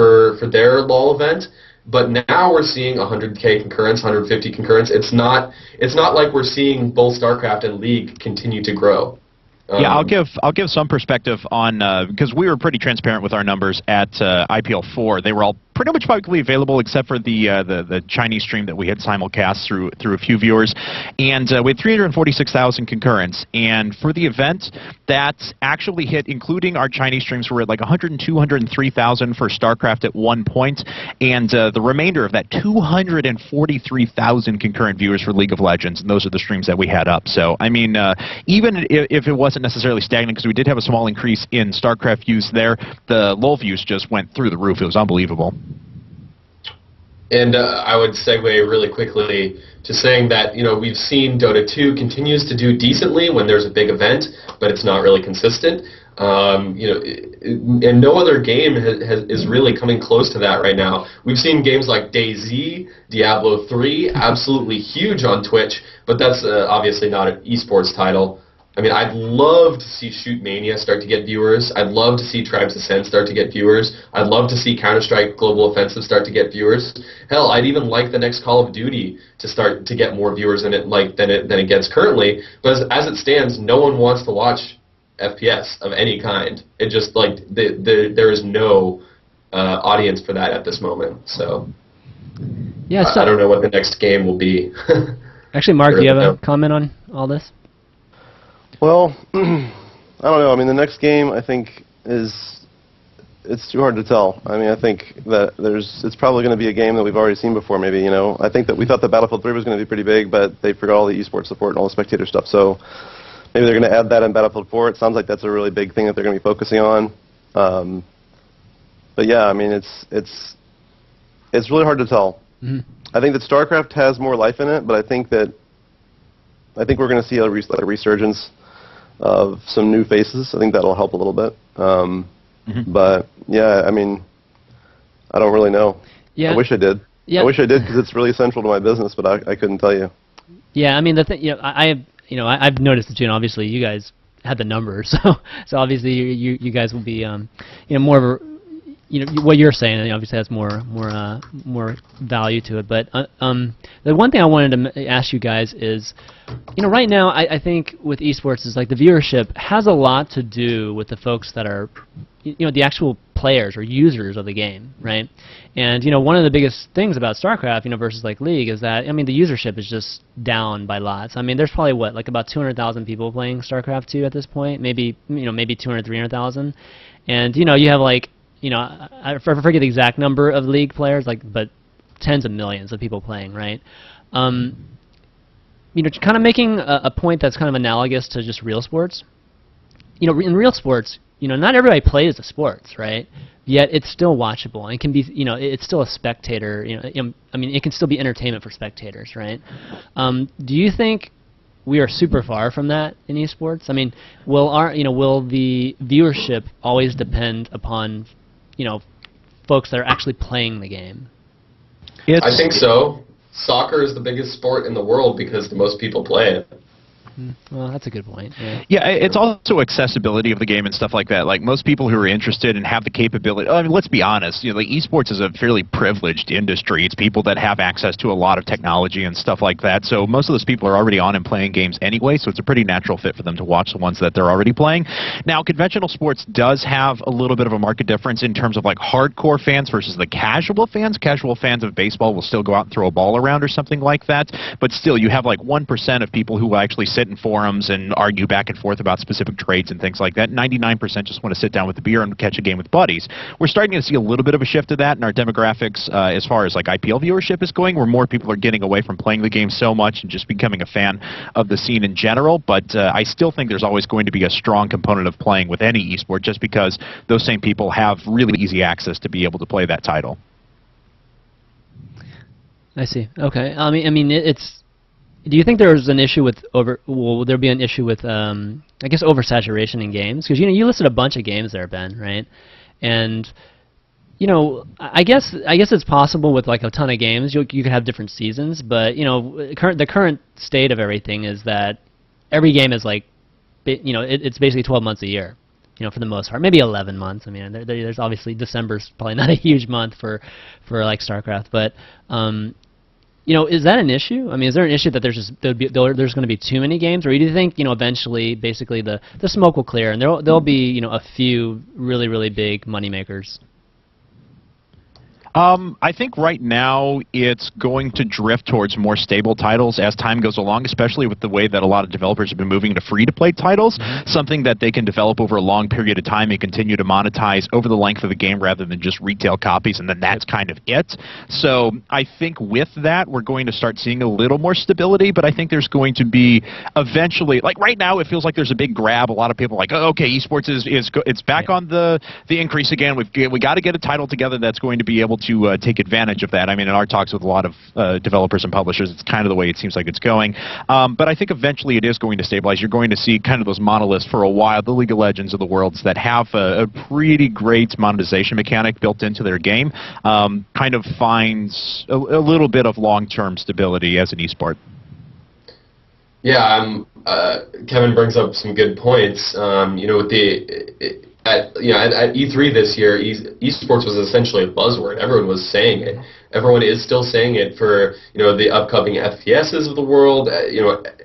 their LOL event, but now we're seeing 100K concurrents, 150 concurrents. It's not like we're seeing both StarCraft and League continue to grow. Yeah, I'll give some perspective on because we were pretty transparent with our numbers at IPL 4. They were all pretty much publicly available except for the Chinese stream that we had simulcast through a few viewers, and we had 346,000 concurrents. And for the event, that actually hit, including our Chinese streams, were at like 102, 103,000 for StarCraft at one point, and the remainder of that 243,000 concurrent viewers for League of Legends, and those are the streams that we had up. So I mean, even if it wasn't necessarily stagnant, because we did have a small increase in StarCraft views there, the LoL views just went through the roof. It was unbelievable. And I would segue really quickly to saying that, we've seen Dota 2 continues to do decently when there's a big event, but it's not really consistent. And no other game is really coming close to that right now. We've seen games like DayZ, Diablo 3, absolutely huge on Twitch, but that's obviously not an esports title. I mean, I'd love to see Shoot Mania start to get viewers. I'd love to see Tribes Ascend start to get viewers. I'd love to see Counter-Strike Global Offensive start to get viewers. Hell, I'd even like the next Call of Duty to start to get more viewers in it than it gets currently. But as it stands, no one wants to watch FPS of any kind. It just there is no audience for that at this moment. So yeah, I don't know what the next game will be. Actually, Mark, do you have a comment on all this? Well, I don't know. I mean, the next game, I think, it's too hard to tell. I mean, I think that it's probably going to be a game that we've already seen before, maybe, I think that we thought that Battlefield 3 was going to be pretty big, but they forgot all the esports support and all the spectator stuff, so maybe they're going to add that in Battlefield 4. It sounds like that's a really big thing that they're going to be focusing on. But yeah, I mean, it's really hard to tell. Mm-hmm. I think that StarCraft has more life in it, but I think we're going to see a resurgence of some new faces. I think that'll help a little bit. But yeah, I mean, I don't really know. Yeah. I wish I did. Yeah. I wish I did, because it's really central to my business, but I couldn't tell you. Yeah, I mean, the thing, I've noticed it too, and obviously you guys had the numbers, so obviously you guys will be, more of a, what you're saying obviously has more value to it. But the one thing I wanted to ask you guys is, right now I think with esports is like the viewership has a lot to do with the folks that are, the actual players or users of the game, right? And one of the biggest things about StarCraft, versus like League, is that the usership is just down by lots. I mean, there's probably like about 200,000 people playing StarCraft 2 at this point, maybe 200, 300,000, and you have like. I forget the exact number of League players, but tens of millions of people playing, right? Kind of making a point that's kind of analogous to just real sports. In real sports, not everybody plays the sports, right? Yet it's still watchable, and it can be, it's still a spectator. I mean, it can still be entertainment for spectators, right? Do you think we are super far from that in esports? I mean, will the viewership always depend upon folks that are actually playing the game? I think so. Soccer is the biggest sport in the world because the most people play it. Well, that's a good point. Yeah, it's also accessibility of the game and stuff like that. Like most people who are interested and have the capability. I mean, let's be honest. Like esports is a fairly privileged industry. It's people that have access to a lot of technology and stuff like that. So most of those people are already on and playing games anyway. So it's a pretty natural fit for them to watch the ones that they're already playing. Now, conventional sports does have a little bit of a market difference in terms of like hardcore fans versus the casual fans. Casual fans of baseball will still go out and throw a ball around or something like that. But still, you have like 1% of people who will actually sit in forums and argue back and forth about specific trades and things like that. 99% just want to sit down with a beer and catch a game with buddies. We're starting to see a little bit of a shift of that in our demographics as far as like IPL viewership is going, where more people are getting away from playing the game so much and just becoming a fan of the scene in general. But I still think there's always going to be a strong component of playing with any esport, just because those same people have really easy access to be able to play that title. I see. Okay. I mean, it's. Do you think there's an issue with will there be an issue with I guess oversaturation in games? Because you listed a bunch of games there, Ben, right? And I guess it's possible with like a ton of games you could have different seasons, but the current state of everything is that every game is like it's basically 12 months a year. For the most part, maybe 11 months. I mean, there's obviously December's probably not a huge month for like StarCraft, but is that an issue? I mean, is there an issue that there's going to be too many games, or do you think eventually, basically the smoke will clear and there'll be a few really big money makers? I think right now it's going to drift towards more stable titles as time goes along, especially with the way that a lot of developers have been moving to free-to-play titles, something that they can develop over a long period of time and continue to monetize over the length of the game rather than just retail copies, and then that's kind of it. So I think with that, we're going to start seeing a little more stability, but I think there's going to be eventually, like right now, it feels like there's a big grab. A lot of people are like, oh, okay, esports it's back on the increase again. We got to get a title together that's going to be able to take advantage of that. I mean, in our talks with a lot of developers and publishers, it's kind of the way it seems like it's going. But I think eventually it is going to stabilize. You're going to see kind of those monoliths for a while, the League of Legends of the worlds that have a pretty great monetization mechanic built into their game, kind of finds a little bit of long-term stability as an esport. Yeah, Kevin brings up some good points. You know, with at E3 this year, esports was essentially a buzzword. Everyone was saying it. Everyone is still saying it for the upcoming FPSs of the world.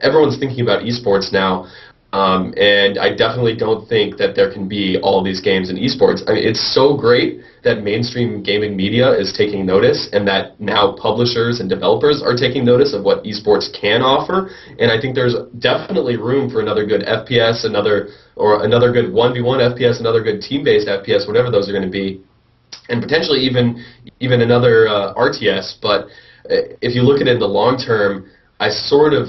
Everyone's thinking about esports now. And I definitely don't think that there can be all these games in esports. I mean, it's so great that mainstream gaming media is taking notice, and that now publishers and developers are taking notice of what esports can offer. And I think there's definitely room for another good FPS, another good 1v1 FPS, another good team-based FPS, whatever those are going to be, and potentially even another RTS. But if you look at it in the long term, I sort of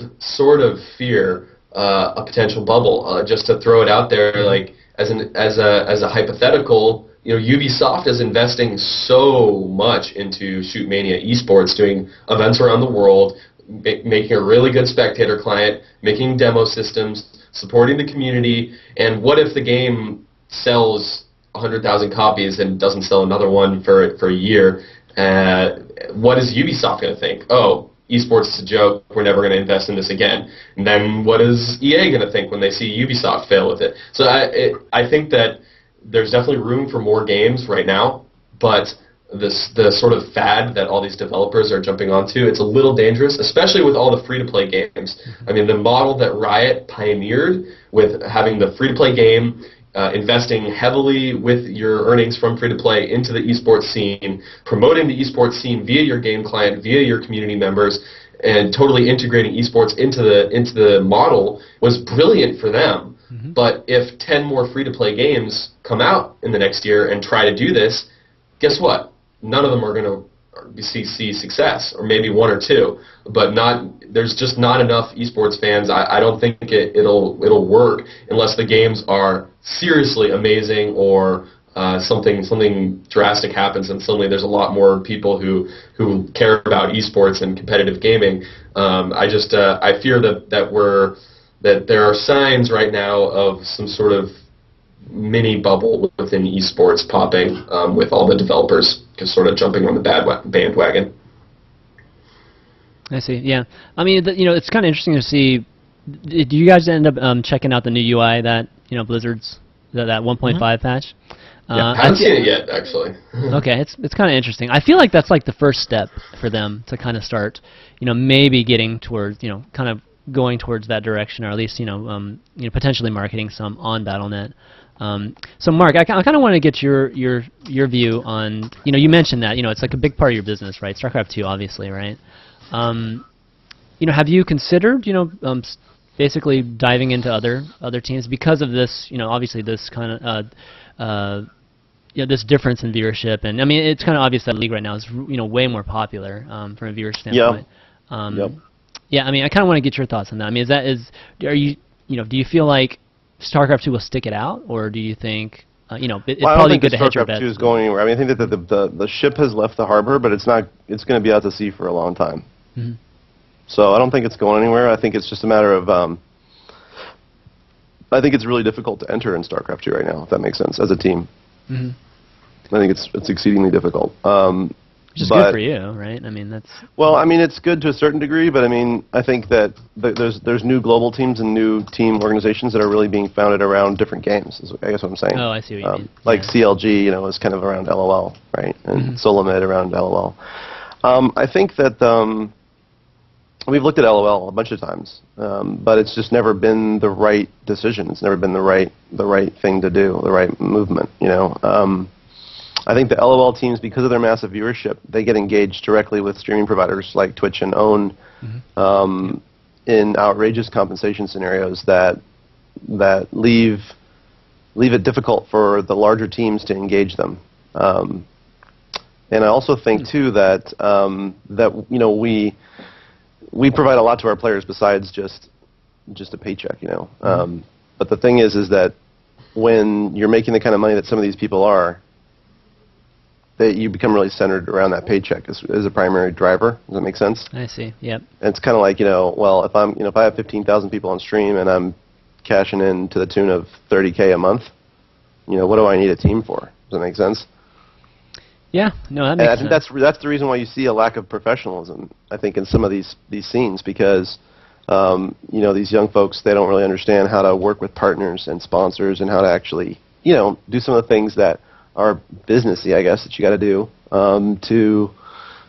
fear a potential bubble. Just to throw it out there, like as a hypothetical, Ubisoft is investing so much into Shoot Mania esports, doing events around the world, making a really good spectator client, making demo systems, supporting the community. And what if the game sells 100,000 copies and doesn't sell another one for a year? What is Ubisoft going to think? Oh, esports is a joke, we're never going to invest in this again. And then what is EA going to think when they see Ubisoft fail with it? So I think that there's definitely room for more games right now, but the sort of fad that all these developers are jumping onto, it's a little dangerous, especially with all the free-to-play games. I mean, the model that Riot pioneered with having the free-to-play game, investing heavily with your earnings from free-to-play into the esports scene, promoting the esports scene via your game client, via your community members, and totally integrating esports into the model was brilliant for them. But if 10 more free-to-play games come out in the next year and try to do this, guess what? None of them are going to see success, or maybe one or two, but there's just not enough esports fans. I don't think it'll work unless the games are seriously amazing, or something drastic happens and suddenly there's a lot more people who care about esports and competitive gaming. I fear that there are signs right now of some sort of mini bubble within esports popping, with all the developers just sort of jumping on the bandwagon. I see. Yeah, I mean, it's kind of interesting to see. Did you guys end up checking out the new UI that Blizzard's that 1.5 patch? I haven't seen it yet, actually. Okay, it's kind of interesting. I feel like that's like the first step for them to kind of start, maybe getting towards, kind of going towards that direction, or at least potentially marketing some on Battle.net. So Mark, I kind of want to get your view on, you mentioned that it's like a big part of your business, right? StarCraft 2, obviously, right? Have you considered basically diving into other teams because of this? Obviously this kind of this difference in viewership, and I mean it's kind of obvious that the league right now is way more popular from a viewer standpoint. Yeah, I mean I kind of want to get your thoughts on that. I mean, do you feel like StarCraft 2 will stick it out, or do you think it's probably good to hedge your bets? StarCraft 2 is going anywhere. I mean, I think that the ship has left the harbor, but it's going to be out to sea for a long time. So I don't think it's going anywhere. I think it's just a matter of I think it's really difficult to enter in StarCraft 2 right now, if that makes sense, as a team. I think it's exceedingly difficult. Which is good for you, right? I mean, that's... Well, I mean, it's good to a certain degree, but I mean, I think that there's new global teams and new team organizations that are really being founded around different games, is I guess what I'm saying. Oh, I see what you mean. Like CLG, is kind of around LOL, right? And Solomid around LOL. I think that we've looked at LOL a bunch of times, but it's just never been the right decision. It's never been the right thing to do, the right movement, I think the LOL teams, because of their massive viewership, they get engaged directly with streaming providers like Twitch and OWN in outrageous compensation scenarios that leave it difficult for the larger teams to engage them. And I also think too that we provide a lot to our players besides just a paycheck, But the thing is that when you're making the kind of money that some of these people are, that you become really centered around that paycheck as a primary driver. Does that make sense? I see. Yep. And it's kind of like, well, if I have 15,000 people on stream and I'm cashing in to the tune of $30K a month, what do I need a team for? Does that make sense? Yeah. No, that makes sense. And I think that's the reason why you see a lack of professionalism, I think, in some of these scenes, because these young folks, they don't really understand how to work with partners and sponsors and how to actually, do some of the things that are businessy, I guess, that you got to do to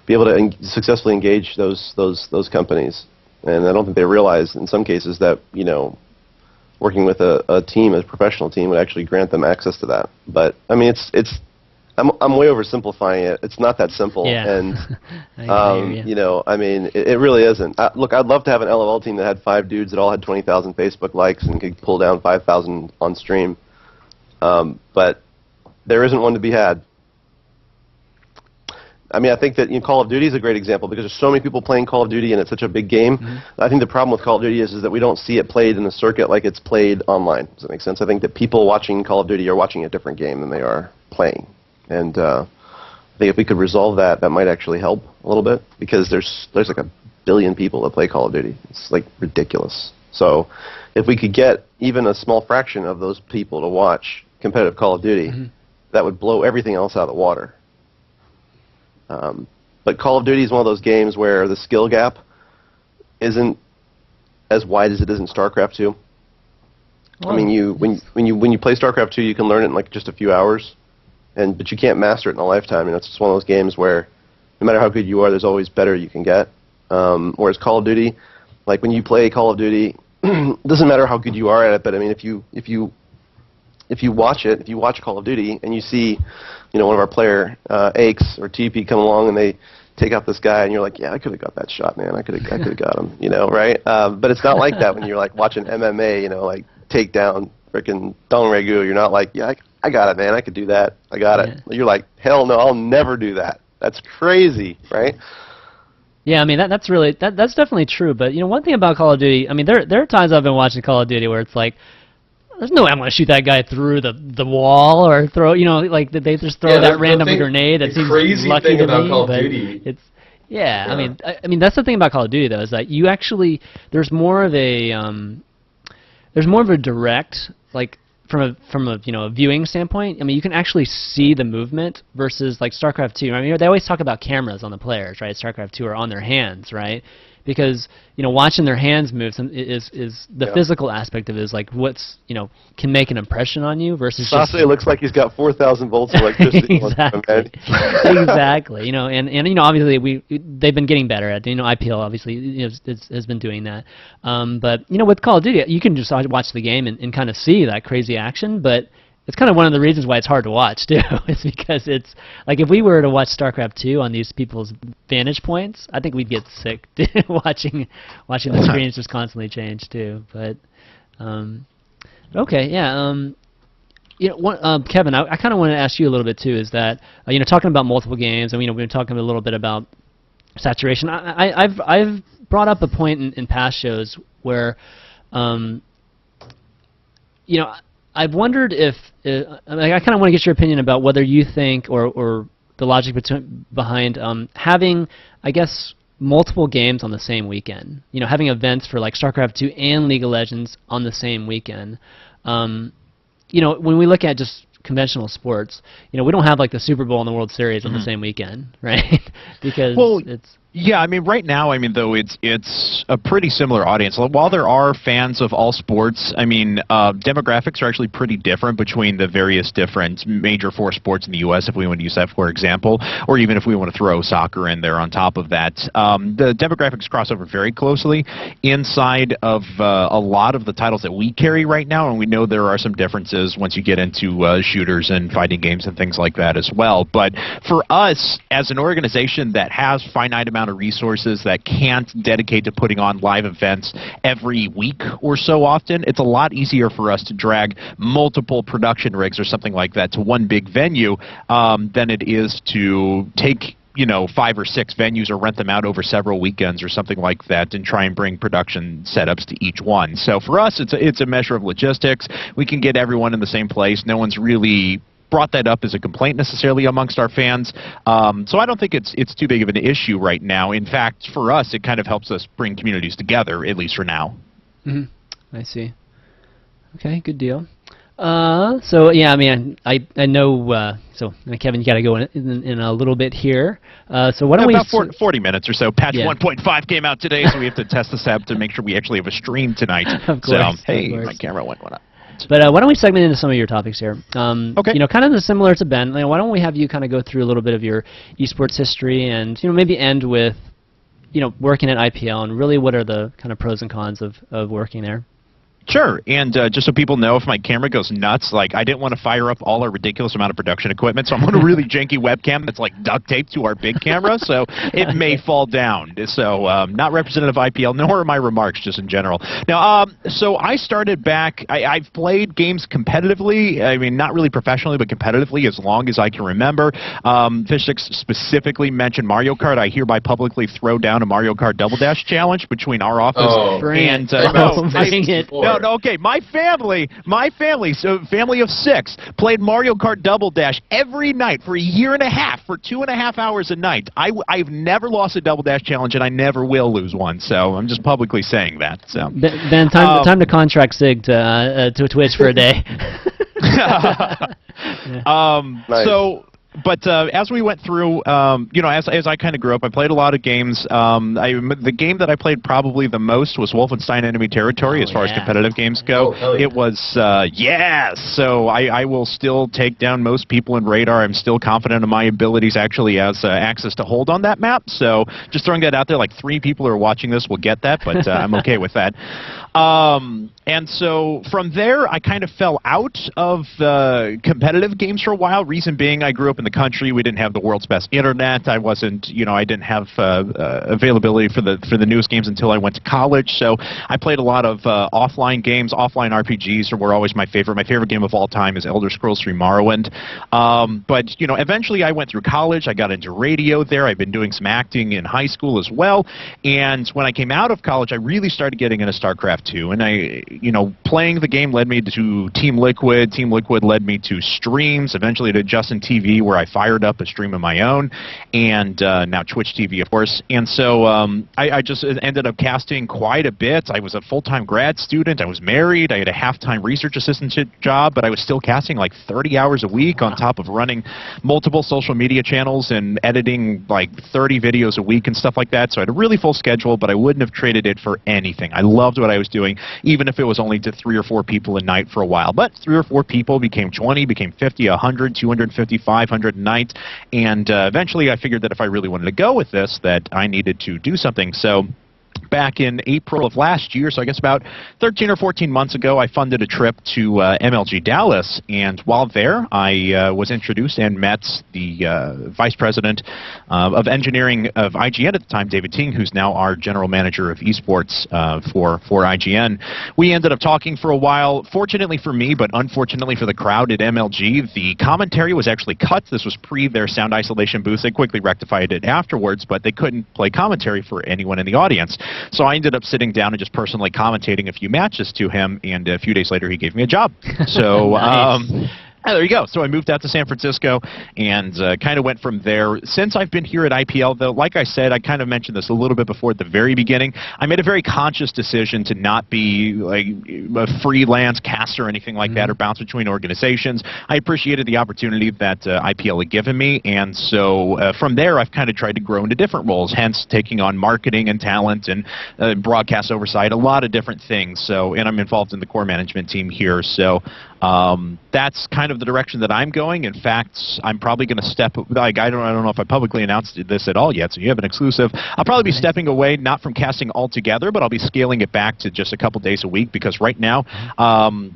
be able to successfully engage those companies. And I don't think they realize in some cases that working with a team, a professional team, would actually grant them access to that. But I mean, I'm way oversimplifying it. It's not that simple. Yeah. And I mean, it really isn't. Look, I'd love to have an LOL team that had 5 dudes that all had 20,000 Facebook likes and could pull down 5,000 on stream. But there isn't one to be had. I mean, I think that Call of Duty is a great example because there's so many people playing Call of Duty and it's such a big game. I think the problem with Call of Duty is that we don't see it played in the circuit like it's played online. Does that make sense? I think that people watching Call of Duty are watching a different game than they are playing. And I think if we could resolve that, that might actually help a little bit because there's like 1 billion people that play Call of Duty. It's like ridiculous. So if we could get even a small fraction of those people to watch competitive Call of Duty, that would blow everything else out of the water. But Call of Duty is one of those games where the skill gap isn't as wide as it is in StarCraft 2. I mean, when you play StarCraft 2, you can learn it in like just a few hours, but you can't master it in a lifetime. It's just one of those games where no matter how good you are, there's always better you can get. Whereas Call of Duty, like when you play Call of Duty, it doesn't matter how good you are at it. But I mean, if you watch Call of Duty and you see, one of our player Aches or TP come along and they take out this guy and you're like, yeah, I could have got that shot, man. I could have got him, right? But it's not like that when you're like watching MMA, like take down frickin' Dong Regu. You're not like, yeah, I got it, man. I could do that. I got it. You're like, hell no, I'll never do that. That's crazy, right? Yeah, I mean that's definitely true. But one thing about Call of Duty, I mean there are times I've been watching Call of Duty where it's like, there's no way I'm going to shoot that guy through the wall or throw, like they just throw that random grenade that seems lucky to me. Call of Duty. It's I mean that's the thing about Call of Duty though, is that you actually there's more of a direct, like from a viewing standpoint. I mean, you can actually see the movement versus like StarCraft 2. I mean, they always talk about cameras on the players, right? StarCraft 2 are on their hands, right? Because watching their hands move is the physical aspect of it is like what's can make an impression on you versus Sase looks like he's got 4,000 volts of electricity. Exactly. And obviously they've been getting better at IPL obviously has been doing that. But with Call of Duty you can just watch the game and kind of see that crazy action, but it's kind of one of the reasons why it's hard to watch too. It's because it's like if we were to watch StarCraft 2 on these people's vantage points, I think we'd get sick watching the screens just constantly change too. But okay, yeah. Kevin, I kind of want to ask you a little bit too. Is that talking about multiple games, and we've been talking a little bit about saturation. I've brought up a point in past shows where I've wondered if I kind of want to get your opinion about whether you think or the logic behind having, I guess, multiple games on the same weekend. Having events for like StarCraft 2 and League of Legends on the same weekend. When we look at just conventional sports, we don't have like the Super Bowl and the World Series on the same weekend, right? Because Yeah, I mean, right now, I mean, though, it's a pretty similar audience. While there are fans of all sports, I mean, demographics are actually pretty different between the various different major four sports in the U.S., if we want to use that for example, or even if we want to throw soccer in there on top of that. The demographics cross over very closely inside of a lot of the titles that we carry right now, and we know there are some differences once you get into shooters and fighting games and things like that as well. But for us, as an organization that has finite amount of resources that can't dedicate to putting on live events every week or so often, it's a lot easier for us to drag multiple production rigs or something like that to one big venue than it is to take 5 or 6 venues or rent them out over several weekends or something like that and try and bring production setups to each one. So for us, it's a measure of logistics. We can get everyone in the same place. No one's really brought that up as a complaint necessarily amongst our fans. So I don't think it's too big of an issue right now. In fact, for us, it kind of helps us bring communities together, at least for now. Mm-hmm. I see. Okay, good deal. So yeah, I mean, I know. So Kevin, you got to go in a little bit here. So why don't we? About 40 minutes or so. Patch 1.5 came out today, so we have to test this out to make sure we actually have a stream tonight. Of course. So hey, my camera went up. But why don't we segment into some of your topics here? Okay. Kind of similar to Ben. Why don't we have you kind of go through a little bit of your esports history and maybe end with working at IPL and really what are the kind of pros and cons of working there? Sure, and just so people know, if my camera goes nuts, like I didn't want to fire up all our ridiculous amount of production equipment, so I'm on a really janky webcam that's like duct taped to our big camera, so it may fall down. So not representative of IPL, nor are my remarks, just in general. Now, so I started back, I've played games competitively, I mean, not really professionally, but competitively as long as I can remember. FishStix specifically mentioned Mario Kart. I hereby publicly throw down a Mario Kart Double Dash challenge between our office and... bring it. No, okay, my family, so family of 6, played Mario Kart Double Dash every night for a year and a half, for 2.5 hours a night. I've never lost a Double Dash challenge, and I never will lose one, so I'm just publicly saying that. So Ben, time to contract Sig to Twitch for a day. Nice. So... But as we went through, as I kind of grew up, I played a lot of games. The game that I played probably the most was Wolfenstein Enemy Territory, as far as competitive games go. It was, so I will still take down most people in Radar. I'm still confident in my abilities, actually, as access to hold on that map. So just throwing that out there, like 3 people who are watching this will get that, but I'm okay with that. And so from there, I kind of fell out of competitive games for a while. Reason being, I grew up in the country. We didn't have the world's best internet. I wasn't, I didn't have availability for the newest games until I went to college. So I played a lot of offline games. Offline RPGs were always my favorite. My favorite game of all time is Elder Scrolls III Morrowind. But eventually I went through college. I got into radio there. I've been doing some acting in high school as well. And when I came out of college, I really started getting into StarCraft 2. And playing the game led me to Team Liquid. Team Liquid led me to streams, eventually to Justin TV, where I fired up a stream of my own, and now Twitch TV, of course. And so I just ended up casting quite a bit. I was a full-time grad student. I was married. I had a half-time research assistant job, but I was still casting like 30 hours a week on top of running multiple social media channels and editing like 30 videos a week and stuff like that. So I had a really full schedule, but I wouldn't have traded it for anything. I loved what I was doing, even if it was only to 3 or 4 people a night for a while. But 3 or 4 people became 20, became 50, 100, 250, 500 a night. And eventually I figured that if I really wanted to go with this, that I needed to do something. So back in April of last year, so I guess about 13 or 14 months ago, I funded a trip to MLG Dallas, and while there, I was introduced and met the Vice President of Engineering of IGN at the time, David Ting, who's now our General Manager of Esports for IGN. We ended up talking for a while. Fortunately for me, but unfortunately for the crowd at MLG, the commentary was actually cut. This was pre their sound isolation booth. They quickly rectified it afterwards, but they couldn't play commentary for anyone in the audience. So I ended up sitting down and just personally commentating a few matches to him, and a few days later he gave me a job. So, nice. Oh, there you go. So I moved out to San Francisco and kind of went from there. Since I've been here at IPL, though, like I said, I kind of mentioned this a little bit before at the very beginning, I made a very conscious decision to not be like a freelance caster or anything like that or bounce between organizations. I appreciated the opportunity that IPL had given me, and so from there I've kind of tried to grow into different roles, hence taking on marketing and talent and broadcast oversight, a lot of different things. So, and I'm involved in the core management team here, so that's kind of the direction that I'm going. In fact, I'm probably going to step, like, I don't know if I publicly announced this at all yet, so you have an exclusive. I'll probably be stepping away, not from casting altogether, but I'll be scaling it back to just a couple days a week, because right now,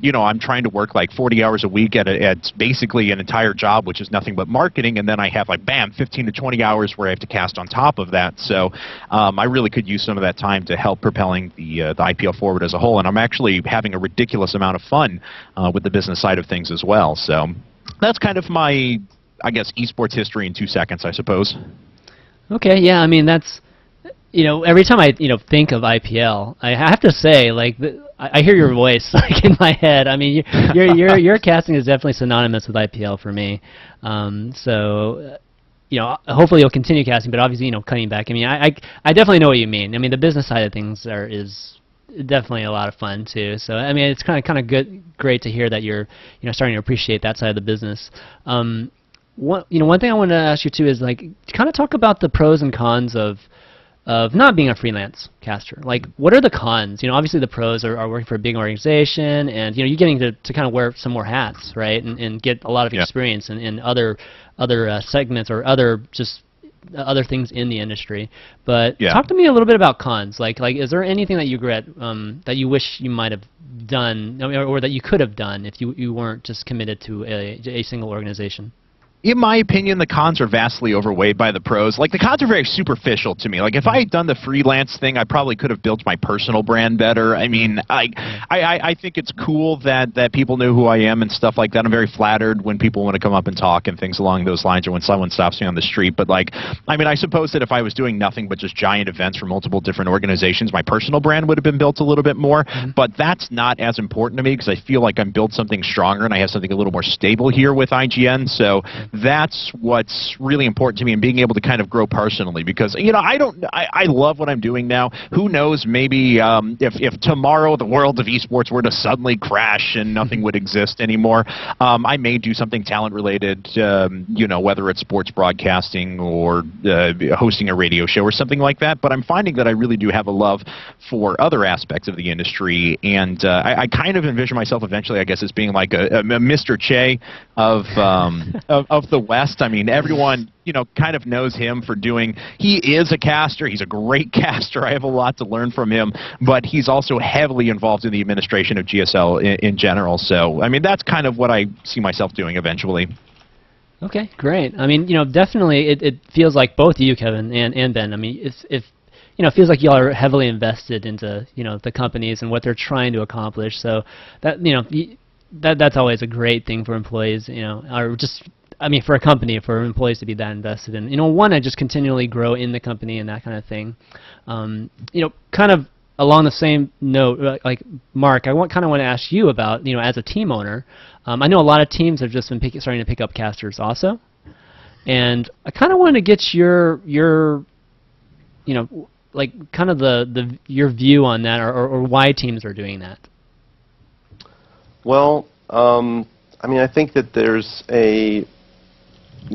you know, I'm trying to work like 40 hours a week at basically an entire job, which is nothing but marketing, and then I have like, bam, 15 to 20 hours where I have to cast on top of that. So I really could use some of that time to help propelling the IPL forward as a whole, and I'm actually having a ridiculous amount of fun with the business side of things as well. So that's kind of my, I guess, esports history in 2 seconds, I suppose. Okay, yeah, I mean, that's, you know, every time I, you know, think of IPL, I have to say, like, I hear your voice like in my head. I mean, your casting is definitely synonymous with IPL for me. So, you know, hopefully you'll continue casting, but obviously, you know, cutting back. I mean, I definitely know what you mean. I mean, the business side of things is definitely a lot of fun too. So I mean, it's kind of great to hear that you're, you know, starting to appreciate that side of the business. One thing I wanted to ask you too is, like, kind of talk about the pros and cons of not being a freelance caster. Like, what are the cons? You know, obviously the pros are working for a big organization, and, you know, you're getting to kind of wear some more hats, right, and get a lot of experience in other segments or other things in the industry. But talk to me a little bit about cons. Like is there anything that you regret, that you wish you might have done, or that you could have done if you weren't just committed to a single organization? In my opinion, the cons are vastly overweighed by the pros. Like, the cons are very superficial to me. Like, if I had done the freelance thing, I probably could have built my personal brand better. I mean, I think it's cool that people knew who I am and stuff like that. I'm very flattered when people want to come up and talk and things along those lines, or when someone stops me on the street. But, like, I mean, I suppose that if I was doing nothing but just giant events for multiple different organizations, my personal brand would have been built a little bit more. But that's not as important to me, because I feel like I'm built something stronger and I have something a little more stable here with IGN. So that's what's really important to me, and being able to kind of grow personally, because, you know, I love what I'm doing now. Who knows, maybe if tomorrow the world of esports were to suddenly crash and nothing would exist anymore, I may do something talent related, you know, whether it's sports broadcasting or hosting a radio show or something like that. But I'm finding that I really do have a love for other aspects of the industry, and I kind of envision myself eventually, I guess, as being like a Mr. Che of the West. I mean, everyone, you know, kind of knows him for he is a caster. He's a great caster. I have a lot to learn from him, but he's also heavily involved in the administration of GSL in general. So, I mean, that's kind of what I see myself doing eventually. Okay, great. I mean, you know, definitely it feels like both you, Kevin, and Ben, I mean, if you know, it feels like y'all are heavily invested into, you know, the companies and what they're trying to accomplish. So that, you know, that's always a great thing for employees, you know, or just, I mean, for a company, for employees to be that invested in, you know, one, I just continually grow in the company and that kind of thing. You know, kind of along the same note, like Mark, I kind of want to ask you about, you know, as a team owner, I know a lot of teams have just been starting to pick up casters also, and I kind of wanted to get your, you know, like kind of your view on that, or why teams are doing that. Well, I mean, I think that there's you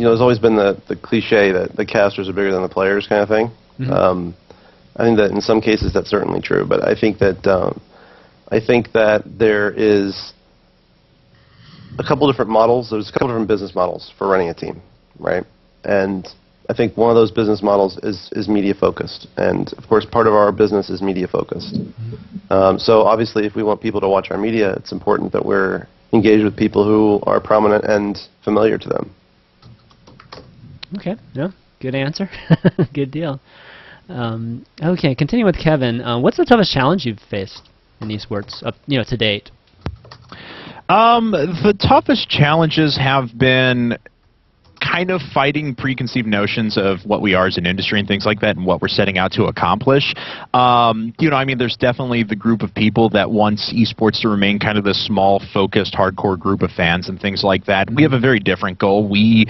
know, there's always been the cliche that the casters are bigger than the players kind of thing. I think that in some cases that's certainly true, but I think that there is a couple different models. There's a couple different business models for running a team, right? And I think one of those business models is media focused, and of course part of our business is media focused. So obviously, if we want people to watch our media, it's important that we're engaged with people who are prominent and familiar to them. Okay, yeah, good answer. Good deal. Okay, continue with Kevin. What's the toughest challenge you've faced in esports, you know, to date? The toughest challenges have been kind of fighting preconceived notions of what we are as an industry and things like that and what we're setting out to accomplish. You know, I mean, there's definitely the group of people that wants esports to remain kind of this small, focused, hardcore group of fans and things like that. We have a very different goal. We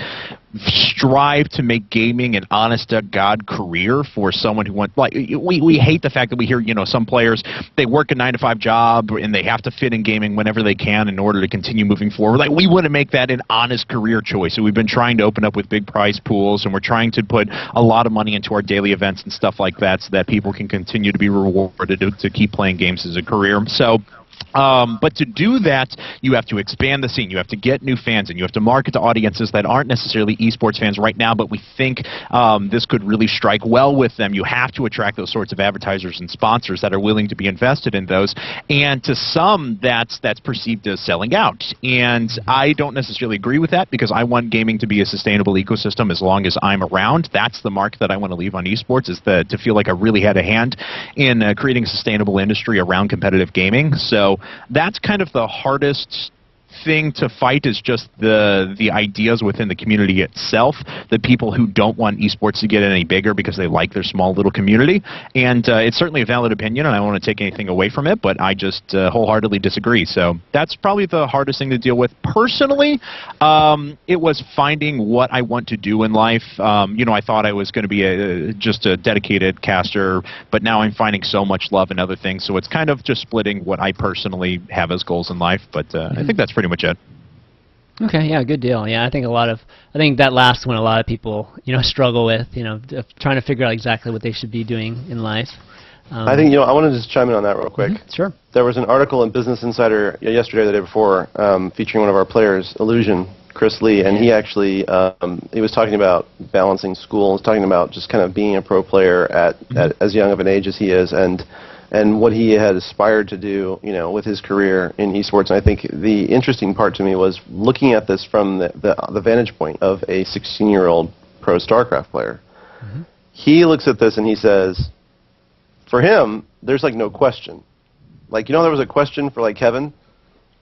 strive to make gaming an honest-to-God career for someone who wants, like, we hate the fact that we hear, you know, some players, they work a 9-to-5 job and they have to fit in gaming whenever they can in order to continue moving forward. Like, we want to make that an honest career choice. So we've been trying to open up with big prize pools, and we're trying to put a lot of money into our daily events and stuff like that so that people can continue to be rewarded to keep playing games as a career. So but to do that, you have to expand the scene. You have to get new fans, and you have to market to audiences that aren't necessarily esports fans right now, but we think this could really strike well with them. You have to attract those sorts of advertisers and sponsors that are willing to be invested in those. And to some, that's perceived as selling out. And I don't necessarily agree with that, because I want gaming to be a sustainable ecosystem as long as I'm around. That's the mark that I want to leave on esports, is to feel like I really had a hand in creating a sustainable industry around competitive gaming. So that's kind of the hardest thing to fight, is just the ideas within the community itself, the people who don't want esports to get any bigger because they like their small little community. And it's certainly a valid opinion, and I don't want to take anything away from it, but I just wholeheartedly disagree. So that's probably the hardest thing to deal with. Personally, it was finding what I want to do in life. You know, I thought I was going to be just a dedicated caster, but now I'm finding so much love in other things. So it's kind of just splitting what I personally have as goals in life, but I think that's pretty much it. Okay, yeah, good deal. Yeah, I think that last one a lot of people, you know, struggle with, you know, trying to figure out exactly what they should be doing in life. I think, you know, I want to just chime in on that real quick. Sure. There was an article in Business Insider yesterday or the day before featuring one of our players, Illusion, Chris Lee, and he actually he was talking about balancing school. He was talking about just kind of being a pro player at as young of an age as he is, and what he had aspired to do, you know, with his career in esports. And I think the interesting part to me was looking at this from the vantage point of a 16-year-old pro StarCraft player. He looks at this and he says, for him, there's like no question. Like, you know, there was a question for like Kevin,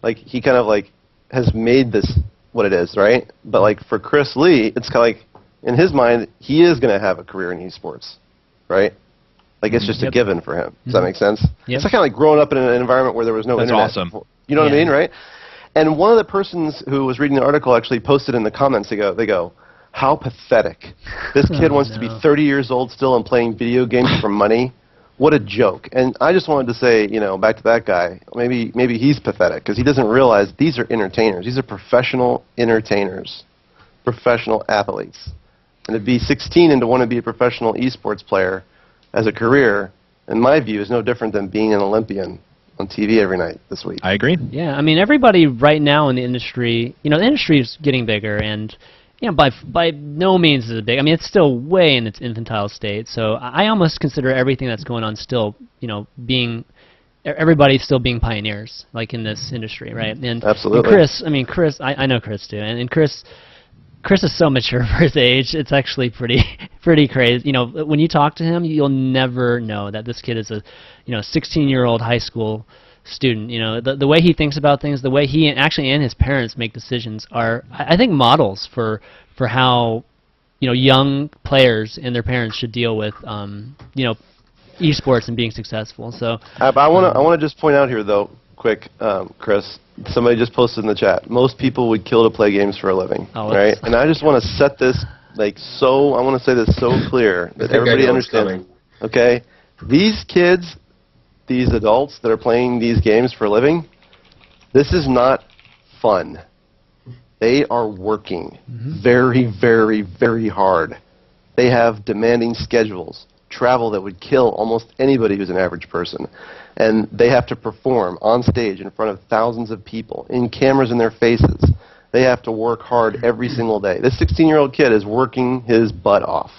like he kind of like has made this what it is, right? But like for Chris Lee, it's kind of like in his mind, he is going to have a career in esports, right? Like, it's just a given for him. Does that make sense? It's kind of like growing up in an environment where there was no internet. Awesome. You know what I mean, right? And one of the persons who was reading the article actually posted in the comments, they go, how pathetic. This kid wants to be 30 years old still and playing video games for money. What a joke. And I just wanted to say, you know, back to that guy, maybe he's pathetic, because he doesn't realize these are entertainers. These are professional entertainers, professional athletes. And to be 16 and to want to be a professional esports player as a career, in my view, is no different than being an Olympian on TV every night this week. I agree. Yeah, I mean, everybody right now in the industry, you know, the industry is getting bigger, and, you know, by no means is it big. I mean, it's still way in its infantile state, so I almost consider everything that's going on still, you know, everybody's still being pioneers, like, in this industry, right? And, absolutely. And Chris, I know Chris too, and Chris is so mature for his age. It's actually pretty crazy. You know, when you talk to him, you'll never know that this kid is a, you know, 16-year-old high school student. You know, the way he thinks about things, the way he actually and his parents make decisions are, I think, models for how, you know, young players and their parents should deal with, you know, esports and being successful. So I want to just point out here, though, quick, Chris. Somebody just posted in the chat, most people would kill to play games for a living, right? And I just want to set this, like, so, I want to say this so clear that everybody understands, okay? These kids, these adults that are playing these games for a living, this is not fun. They are working very, very, very hard. They have demanding schedules, travel that would kill almost anybody who's an average person. And they have to perform on stage in front of thousands of people, in cameras in their faces. They have to work hard every single day. This 16-year-old kid is working his butt off.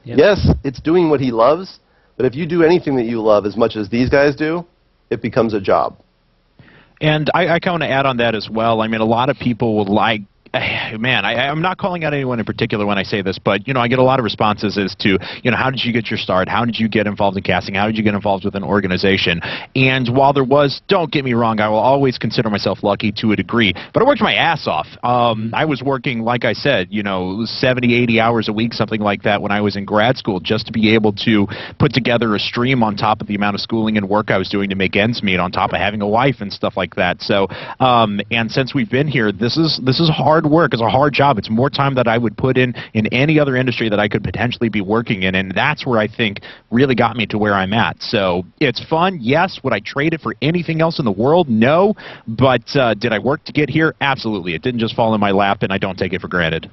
Yes, it's doing what he loves, but if you do anything that you love as much as these guys do, it becomes a job. And I kind of want to add on that as well. I mean, a lot of people would like, man, I'm not calling out anyone in particular when I say this, but, you know, I get a lot of responses as to, you know, how did you get your start? How did you get involved in casting? How did you get involved with an organization? And while there was, don't get me wrong, I will always consider myself lucky to a degree, but I worked my ass off. I was working, like I said, you know, 70, 80 hours a week, something like that when I was in grad school, just to be able to put together a stream on top of the amount of schooling and work I was doing to make ends meet, on top of having a wife and stuff like that. So, and since we've been here, this is hard work. It's a hard job. It's more time that I would put in any other industry that I could potentially be working in, and that's where I think really got me to where I'm at. So it's fun, yes. Would I trade it for anything else in the world? No. But did I work to get here? Absolutely. It didn't just fall in my lap, and I don't take it for granted.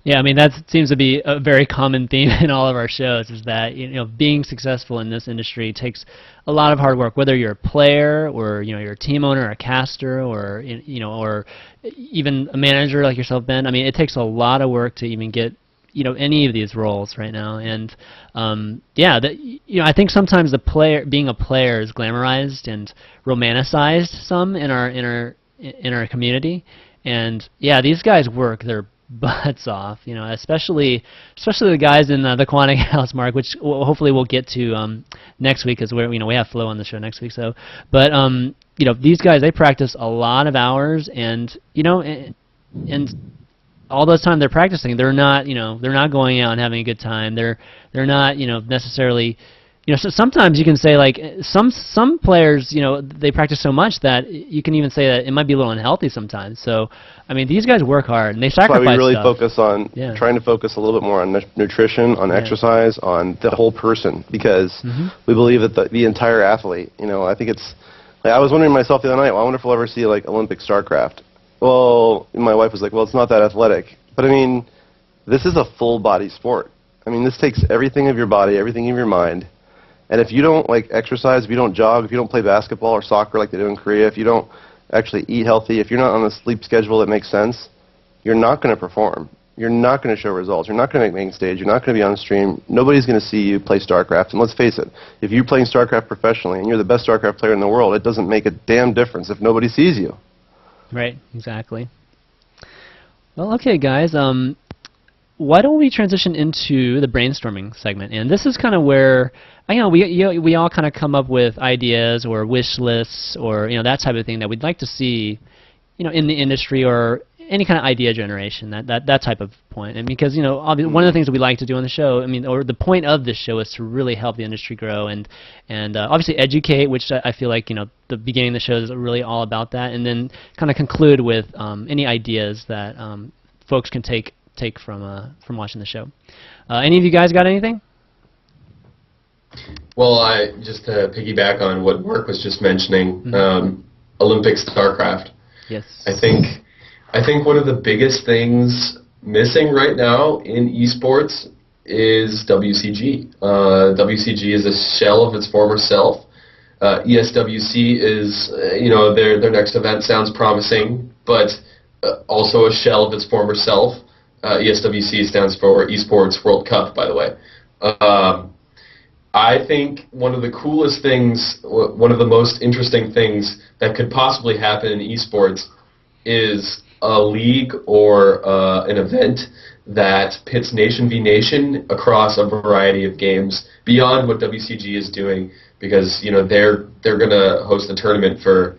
Yeah, I mean, that seems to be a very common theme in all of our shows, is that, you know, being successful in this industry takes a lot of hard work, whether you're a player or, you know, you're a team owner, or a caster, or, you know, or even a manager like yourself, Ben. I mean, it takes a lot of work to even get, you know, any of these roles right now. And yeah, you know, I think sometimes being a player is glamorized and romanticized some in our community. And yeah, these guys work their butts off, you know, especially the guys in the Quantic house, Mark, which hopefully we'll get to next week, because we have Flo on the show next week. So, but you know, these guys, they practice a lot of hours, and you know, and all those time they're practicing, they're not going out and having a good time. They're not, you know, necessarily. You know, so sometimes you can say, like, some players, you know, they practice so much that you can even say that it might be a little unhealthy sometimes. So, I mean, these guys work hard, and they sacrifice stuff. That's why we really stuff. Focus on trying to focus a little bit more on nutrition, on exercise, on the whole person, because we believe that the entire athlete, you know, I think it's, like, I was wondering myself the other night, well, I wonder if we'll ever see, like, Olympic StarCraft. Well, my wife was like, well, it's not that athletic. But, I mean, this is a full-body sport. I mean, this takes everything of your body, everything of your mind. And if you don't, like, exercise, if you don't jog, if you don't play basketball or soccer like they do in Korea, if you don't actually eat healthy, if you're not on a sleep schedule that makes sense, you're not going to perform. You're not going to show results. You're not going to make main stage. You're not going to be on stream. Nobody's going to see you play StarCraft. And let's face it, if you're playing StarCraft professionally and you're the best StarCraft player in the world, it doesn't make a damn difference if nobody sees you. Right, exactly. Well, okay, guys. Why don't we transition into the brainstorming segment? And this is kind of where, you know, we all kind of come up with ideas or wish lists or, you know, that type of thing that we'd like to see, you know, in the industry, or any kind of idea generation, that type of point. And because, you know, one of the things that we like to do on the show, I mean, or the point of this show, is to really help the industry grow and obviously educate, which I feel like, you know, the beginning of the show is really all about that, and then kind of conclude with any ideas that folks can take from watching the show. Any of you guys got anything? Well, just to piggyback on what Mark was just mentioning, Olympic StarCraft. Yes. I think one of the biggest things missing right now in esports is WCG. WCG is a shell of its former self. ESWC is, you know, their next event sounds promising, but also a shell of its former self. ESWC stands for Esports World Cup, by the way. I think one of the coolest things, one of the most interesting things that could possibly happen in esports is a league or an event that pits nation v nation across a variety of games beyond what WCG is doing, because, you know, they're going to host a tournament for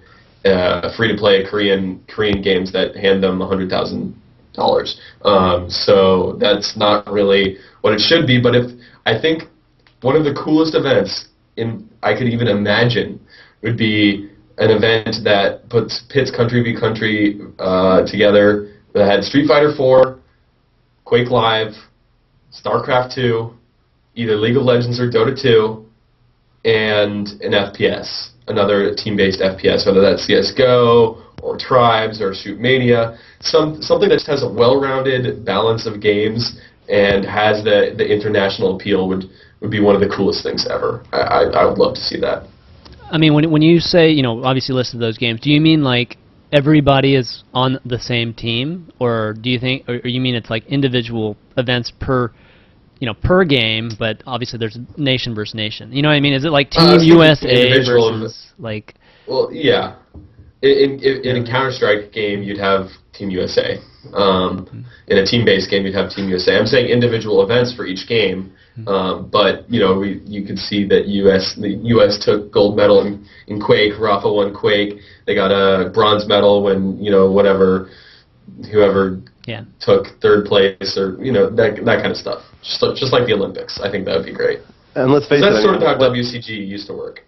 free-to-play Korean games that hand them $100,000. So that's not really what it should be. But I think one of the coolest events I could even imagine would be an event that pits country v country together, that had Street Fighter 4, Quake Live, StarCraft 2, either League of Legends or Dota 2, and an FPS, another team-based FPS, whether that's CSGO or Tribes or Shootmania, something that just has a well-rounded balance of games and has the international appeal would be one of the coolest things ever. I would love to see that. I mean, when you say, you know, obviously listed those games, do you mean like everybody is on the same team, or do you think, or you mean it's like individual events per game, but obviously there's nation versus nation? You know what I mean? Is it like Team USA versus like? Well, yeah. In a Counter-Strike game, you'd have Team USA. In a team-based game, you'd have Team USA. I'm saying individual events for each game, but you could see that the U.S. took gold medal in Quake. Rafa won Quake. They got a bronze medal when whoever took third place, or that kind of stuff. Just like the Olympics. I think that would be great. And let's face it, that's sort of how WCG used to work.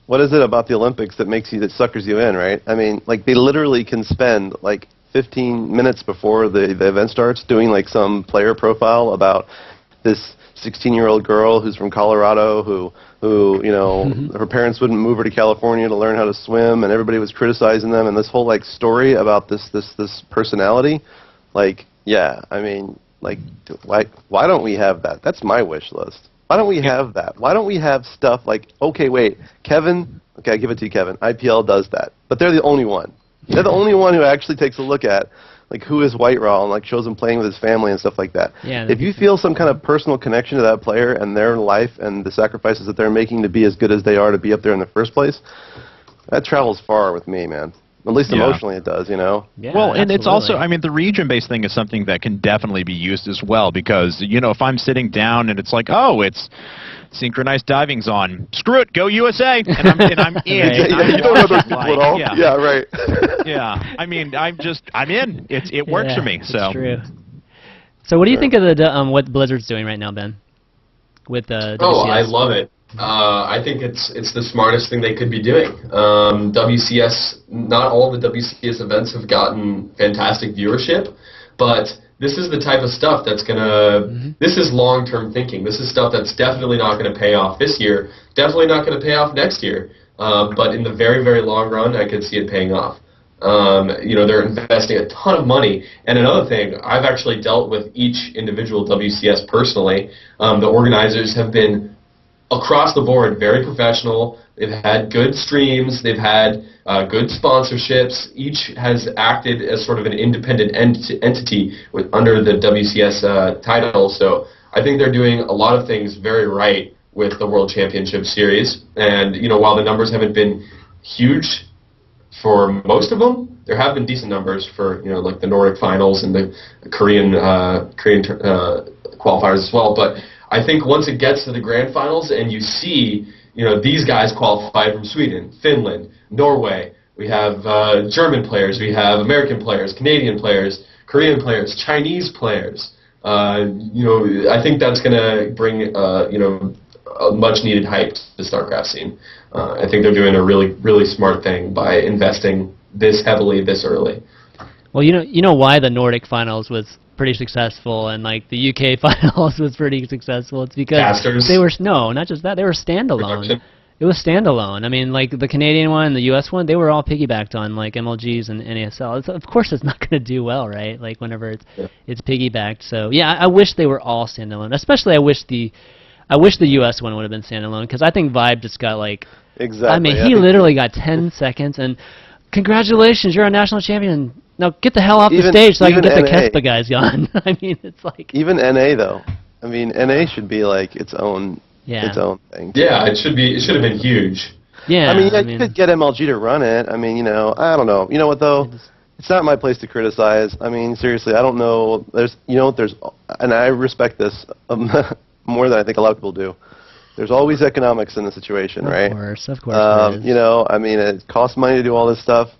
What is it about the Olympics that suckers you in, right? I mean, like, they literally can spend like 15 minutes before the event starts doing like some player profile about this 16-year-old girl who's from Colorado who her parents wouldn't move her to California to learn how to swim, and everybody was criticizing them, and this whole like story about this personality, like, yeah, I mean, like, why don't we have that? That's my wish list. Why don't we have that? Why don't we have stuff like, okay, wait, Kevin, okay, I give it to you, Kevin, IPL does that, but they're the only one. They're the only one who actually takes a look at, like, who is White Raw, and like shows him playing with his family and stuff like that. Yeah, if you feel some kind of personal connection to that player and their life and the sacrifices that they're making to be as good as they are to be up there in the first place, that travels far with me, man. At least emotionally it does, Yeah, well, and it's also, absolutely. I mean, the region-based thing is something that can definitely be used as well, because, if I'm sitting down and it's like, oh, it's synchronized diving's on, screw it, go USA, and I'm in. You don't know those people at all. Yeah, right. Yeah, I mean, I'm in. It works for me. So. It's true. So what do you think of what Blizzard's doing right now, Ben? With WCS? Oh, I love it. I think it's the smartest thing they could be doing. WCS, not all the WCS events have gotten fantastic viewership, but this is the type of stuff that's this is long-term thinking. This is stuff that's definitely not going to pay off this year, definitely not going to pay off next year, but in the very, very long run, I could see it paying off. They're investing a ton of money. And another thing, I've actually dealt with each individual WCS personally. The organizers have been across the board very professional. They've had good streams. They've had good sponsorships. Each has acted as sort of an independent entity under the WCS title. So I think they're doing a lot of things very right with the World Championship Series. And while the numbers haven't been huge for most of them, there have been decent numbers for like the Nordic finals and the Korean qualifiers as well. But I think once it gets to the grand finals and you see, these guys qualified from Sweden, Finland, Norway. We have German players, we have American players, Canadian players, Korean players, Chinese players. I think that's going to bring, a much-needed hype to the StarCraft scene. I think they're doing a really, really smart thing by investing this heavily this early. Well, you know why the Nordic finals was pretty successful and like the UK finals was pretty successful. It's because Casters. they were not just that, they were standalone. Production. It was standalone. I mean, like the Canadian one and the US one, they were all piggybacked on like MLGs and NASL. Of course, it's not going to do well, right? Like whenever it's piggybacked. So yeah, I wish they were all standalone. Especially, I wish the US one would have been standalone, because I think Vibe just got like. Exactly. I mean, he literally got 10 seconds and congratulations, you're a national champion. Now get the hell off the stage so I can get the Kespa guys on. I mean, it's like even NA though. I mean, NA should be like its own thing. Yeah, it should have been huge. Yeah. I mean, you could get MLG to run it. I mean, I don't know. You know what though? It's not my place to criticize. I mean, seriously, I don't know. And I respect this more than I think a lot of people do. There's always economics in the situation, right? Of course. I mean, it costs money to do all this stuff.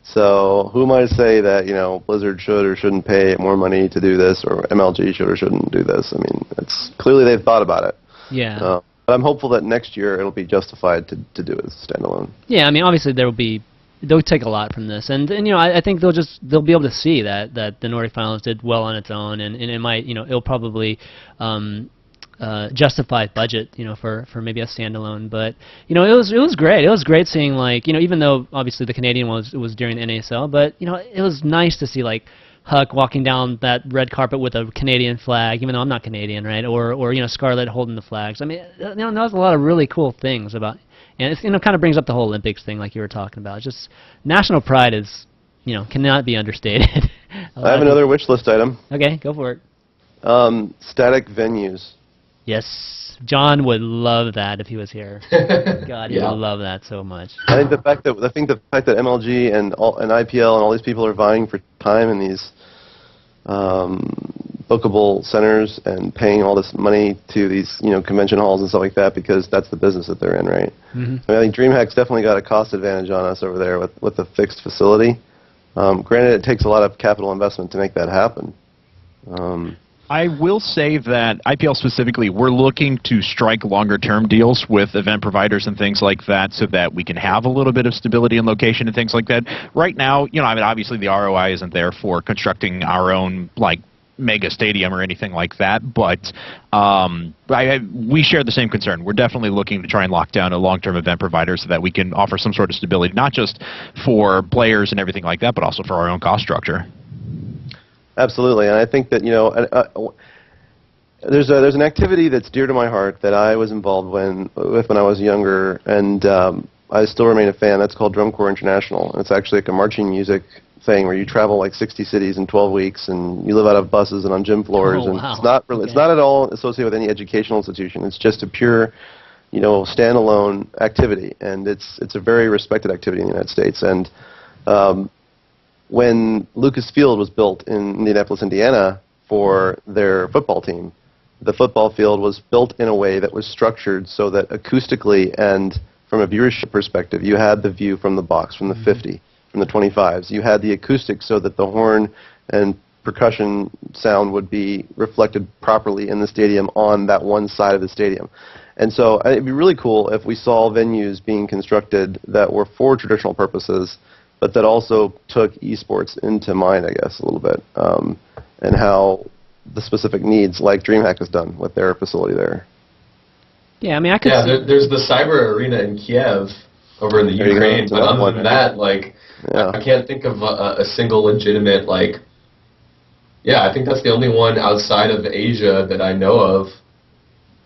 So who am I to say that, Blizzard should or shouldn't pay more money to do this, or MLG should or shouldn't do this? I mean, it's clearly they've thought about it. Yeah. But I'm hopeful that next year it'll be justified to do it as a standalone. Yeah, I mean, obviously they'll take a lot from this, and I think they'll be able to see that the Nordic finals did well on its own, and it might, it'll probably justified budget, for maybe a standalone. But it was great. It was great seeing, like, even though obviously the Canadian one was during the NASL, but it was nice to see like Huck walking down that red carpet with a Canadian flag, even though I'm not Canadian, right? Or Scarlett holding the flags. I mean, there was a lot of really cool things about, and it's kind of brings up the whole Olympics thing, like you were talking about. It's just national pride is cannot be understated. I have another wish list item. Okay, go for it. Static venues. Yes, John would love that if he was here. God, he would love that so much. I think the fact that MLG and IPL and all these people are vying for time in these bookable centers and paying all this money to these convention halls and stuff like that, because that's the business that they're in, right? Mm-hmm. I think DreamHack's definitely got a cost advantage on us over there with a fixed facility. Granted, it takes a lot of capital investment to make that happen. I will say that IPL specifically, we're looking to strike longer-term deals with event providers and things like that so that we can have a little bit of stability in location and things like that. Right now, I mean, obviously the ROI isn't there for constructing our own, like, mega stadium or anything like that, but we share the same concern. We're definitely looking to try and lock down a long-term event provider so that we can offer some sort of stability, not just for players and everything like that, but also for our own cost structure. Absolutely, and I think that there's an activity that's dear to my heart that I was involved with when I was younger, and I still remain a fan. That's called Drum Corps International, and it's actually like a marching music thing where you travel like 60 cities in 12 weeks, and you live out of buses and on gym floors, and wow. it's not really, it's not at all associated with any educational institution. It's just a pure, standalone activity, and it's a very respected activity in the United States. And when Lucas Field was built in Indianapolis, Indiana, for their football team, the football field was built in a way that was structured so that acoustically and from a viewership perspective, you had the view from the box, from the 50, from the 25s. You had the acoustics so that the horn and percussion sound would be reflected properly in the stadium on that one side of the stadium. And so it'd be really cool if we saw venues being constructed that were for traditional purposes, but that also took esports into mind, I guess, a little bit, and how the specific needs, like DreamHack has done with their facility there. Yeah, I mean, I could. Yeah, there's the Cyber Arena in Kiev over in the Ukraine, but other than that, like, I can't think of a single legitimate, like, I think that's the only one outside of Asia that I know of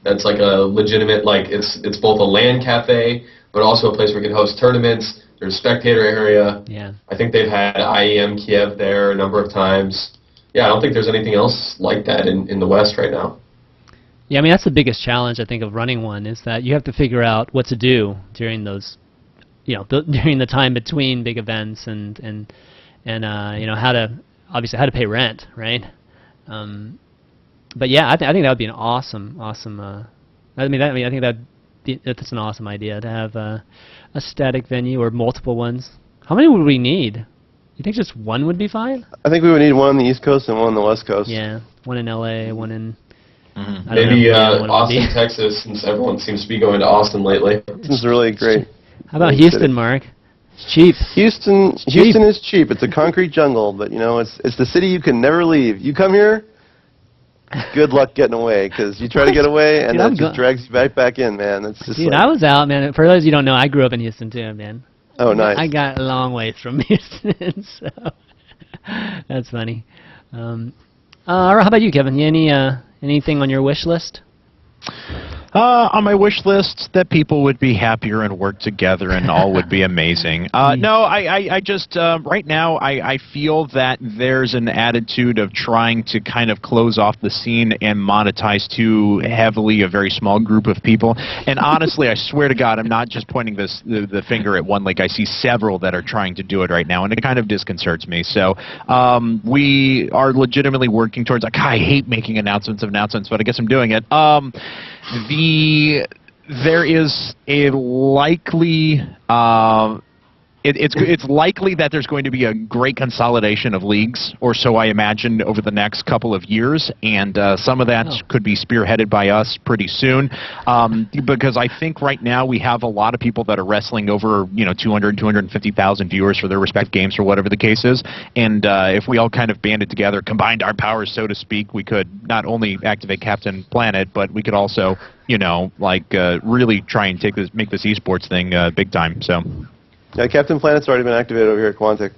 that's like a legitimate, like, it's both a LAN cafe, but also a place where you can host tournaments. There's a spectator area. Yeah. I think they've had IEM Kiev there a number of times. Yeah, I don't think there's anything else like that in the West right now. Yeah, I mean, that's the biggest challenge, I think, of running one, is that you have to figure out what to do during those, during the time between big events and how to pay rent, right? But yeah, I think that would be an awesome. I think that's an awesome idea to have a static venue or multiple ones. How many would we need? You think just one would be fine? I think we would need one on the East Coast and one on the West Coast. Yeah, one in LA, one in maybe Austin, Texas, since everyone seems to be going to Austin lately. Austin's really great. How about Houston, Mark? It's cheap. Houston is cheap. It's a concrete jungle, but it's the city you can never leave. You come here, good luck getting away, because you try to get away and that just drags you right back in, man. It's just I was out, man. For those of you who don't know, I grew up in Houston too, man. Oh, nice. I got a long ways from Houston, so that's funny. How about you, Kevin? Anything on your wish list? On my wish list, that people would be happier and work together and all would be amazing. No, I just, right now, I feel that there's an attitude of trying to kind of close off the scene and monetize too heavily a very small group of people. And honestly, I swear to God, I'm not just pointing the finger at one. Like, I see several that are trying to do it right now, and it kind of disconcerts me. So we are legitimately working towards, like, I hate making announcements, but I guess I'm doing it. There is a likely it's likely that there's going to be a great consolidation of leagues, or so I imagine, over the next couple of years, and some of that could be spearheaded by us pretty soon, because I think right now we have a lot of people that are wrestling over 250,000 viewers for their respective games, or whatever the case is, and if we all kind of banded together, combined our powers, so to speak, we could not only activate Captain Planet, but we could also really try and make this esports thing big time. So. Yeah, Captain Planet's already been activated over here at Quantic.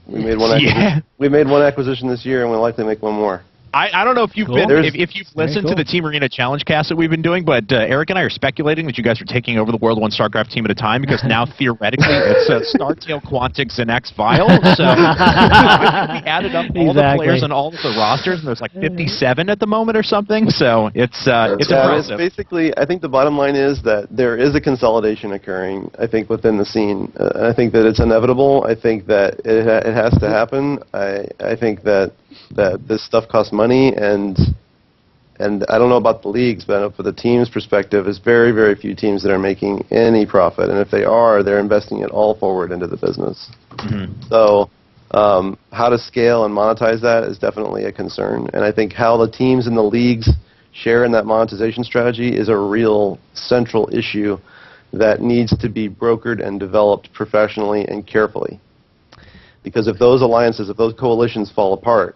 We made one. We made one acquisition this year, and we'll likely make one more. I don't know if you've Cool. been if you've listened cool. to the Team Arena Challenge cast that we've been doing, but Eric and I are speculating that you guys are taking over the world one StarCraft team at a time, because now theoretically it's Startail, Quantic, and X-Vile. So we added up all the players and all of the rosters, and there's like 57 at the moment or something. So it's impressive. Basically, I think the bottom line is that there is a consolidation occurring, I think, within the scene. I think that it's inevitable. I think that it has to happen. I think that this stuff costs money, and I don't know about the leagues, but I know for the team's perspective, there's very, very few teams that are making any profit, and if they are, they're investing it all forward into the business. So how to scale and monetize that is definitely a concern, and I think how the teams and the leagues share in that monetization strategy is a real central issue that needs to be brokered and developed professionally and carefully. Because if those alliances, if those coalitions fall apart,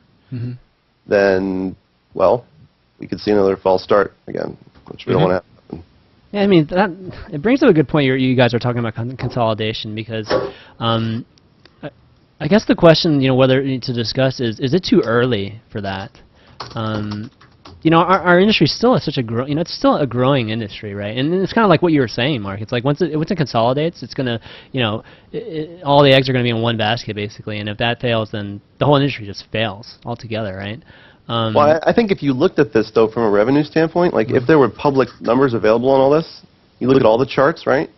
then, well, we could see another false start again, which we don't want to happen. Yeah, I mean, it brings up a good point. You guys are talking about consolidation, because I guess the question, whether to discuss is it too early for that? Our industry still is such a it's still a growing industry, right? And it's kind of like what you were saying, Mark. It's like once it consolidates, it's gonna, all the eggs are gonna be in one basket basically. And if that fails, then the whole industry just fails altogether, right? Well, I think if you looked at this though from a revenue standpoint, like if there were public numbers available on all this, you look at all the charts, right?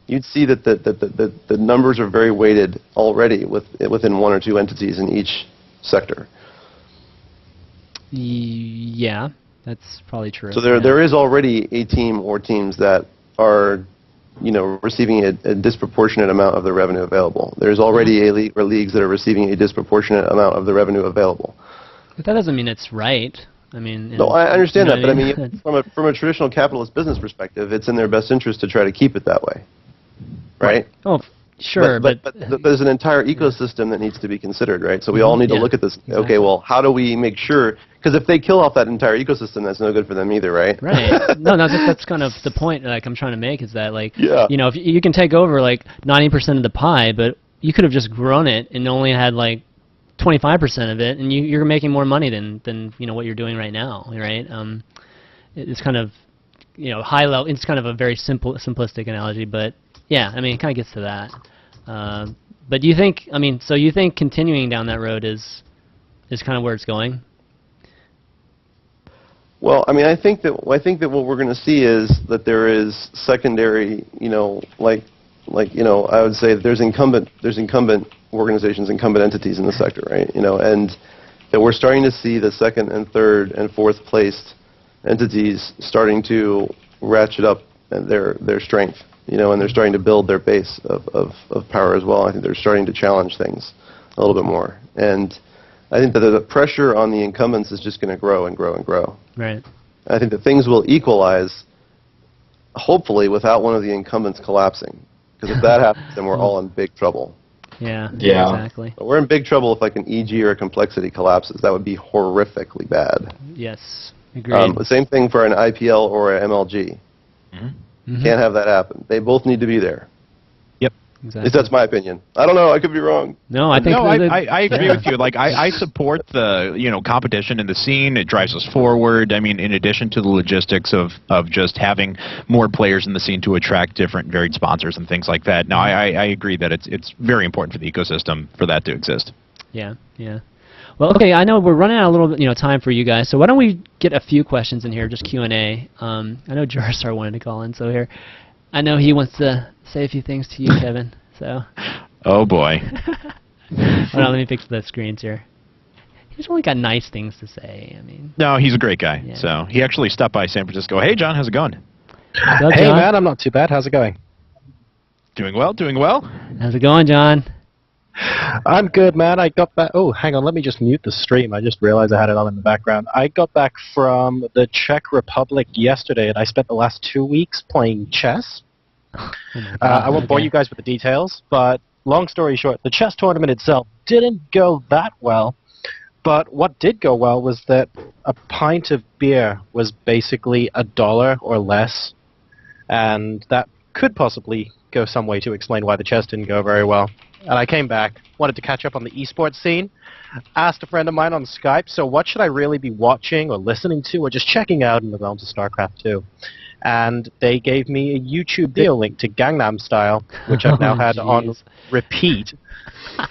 You'd see that the numbers are very weighted already within one or two entities in each sector. Yeah, that's probably true. So there is already a team or teams that are, receiving a disproportionate amount of the revenue available. There's already a league or leagues that are receiving a disproportionate amount of the revenue available. But that doesn't mean it's right. I mean, no, I understand that, but I mean, from a traditional capitalist business perspective, it's in their best interest to try to keep it that way, right? Oh, sure, but there's an entire ecosystem that needs to be considered, right? So we all need to look at this. Exactly. Okay, well, how do we make sure? Because if they kill off that entire ecosystem, that's no good for them either, right? Right. No, that's kind of the point. Like I'm trying to make is that if you can take over like 90% of the pie, but you could have just grown it and only had like 25% of it, and you're making more money than what you're doing right now, right? It's kind of high level. It's kind of a very simplistic analogy, but yeah, I mean it kind of gets to that. But do you think? I mean, so you think continuing down that road is kind of where it's going? Well, I mean, I think that what we're going to see is that there is secondary, I would say there's incumbent organizations, incumbent entities in the sector, right? And that we're starting to see the second and third and fourth placed entities starting to ratchet up their strength, and they're starting to build their base of power as well. I think they're starting to challenge things a little bit more, and I think that the pressure on the incumbents is just going to grow and grow and grow. Right. I think that things will equalize, hopefully, without one of the incumbents collapsing. Because if that happens, then we're all in big trouble. Yeah. Exactly. But we're in big trouble if like an EG or a complexity collapses. That would be horrifically bad. Yes. Agreed. The same thing for an IPL or an MLG. Can't have that happen. They both need to be there. Exactly. At least that's my opinion. I don't know. I could be wrong. No, I think I agree with you. Like I support the competition in the scene. It drives us forward. I mean, in addition to the logistics of just having more players in the scene to attract different varied sponsors and things like that. Now, I agree that it's very important for the ecosystem for that to exist. Yeah. Well, okay. I know we're running out a little time for you guys. So why don't we get a few questions in here, just Q&A. I know Jarstar wanted to call in, so here. I know he wants to say a few things to you, Kevin. So. Oh boy. Hold on, let me fix the screens here. He's only got nice things to say. I mean. No, he's a great guy. Yeah. So he actually stopped by San Francisco. Hey, John, how's it going? What's up, hey, John? man, I'm not too bad. How's it going? Doing well. Doing well. How's it going, John? I'm good, man. I got back. Oh, hang on. Let me just mute the stream. I just realized I had it on in the background. I got back from the Czech Republic yesterday, and I spent the last 2 weeks playing chess. I won't bore you guys with the details, but long story short, the chess tournament itself didn't go that well. But what did go well was that a pint of beer was basically $1 or less, and that could possibly go some way to explain why the chess didn't go very well. and I came back, wanted to catch up on the esports scene, asked a friend of mine on Skype, so what should I really be watching or listening to or just checking out in the realms of StarCraft 2? And they gave me a YouTube video link to Gangnam Style, which I've now had on repeat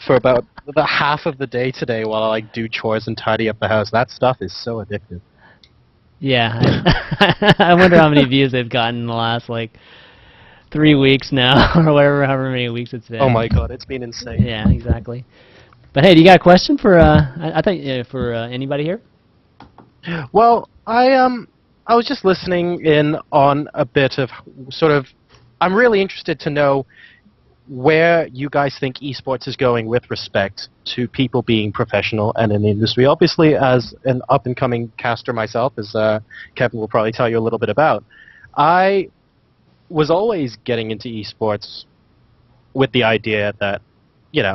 for about the half of the day today while I do chores and tidy up the house. That stuff is so addictive. Yeah, I wonder how many views they've gotten in the last 3 weeks now, or whatever, however many weeks it's been. Oh my god, it's been insane. Yeah, exactly. But hey, do you got a question for I think for anybody here? Well, I was just listening in on a bit of I'm really interested to know where you guys think esports is going with respect to people being professional and in the industry. Obviously, as an up-and-coming caster myself, as Kevin will probably tell you a little bit about, I was always getting into esports with the idea that,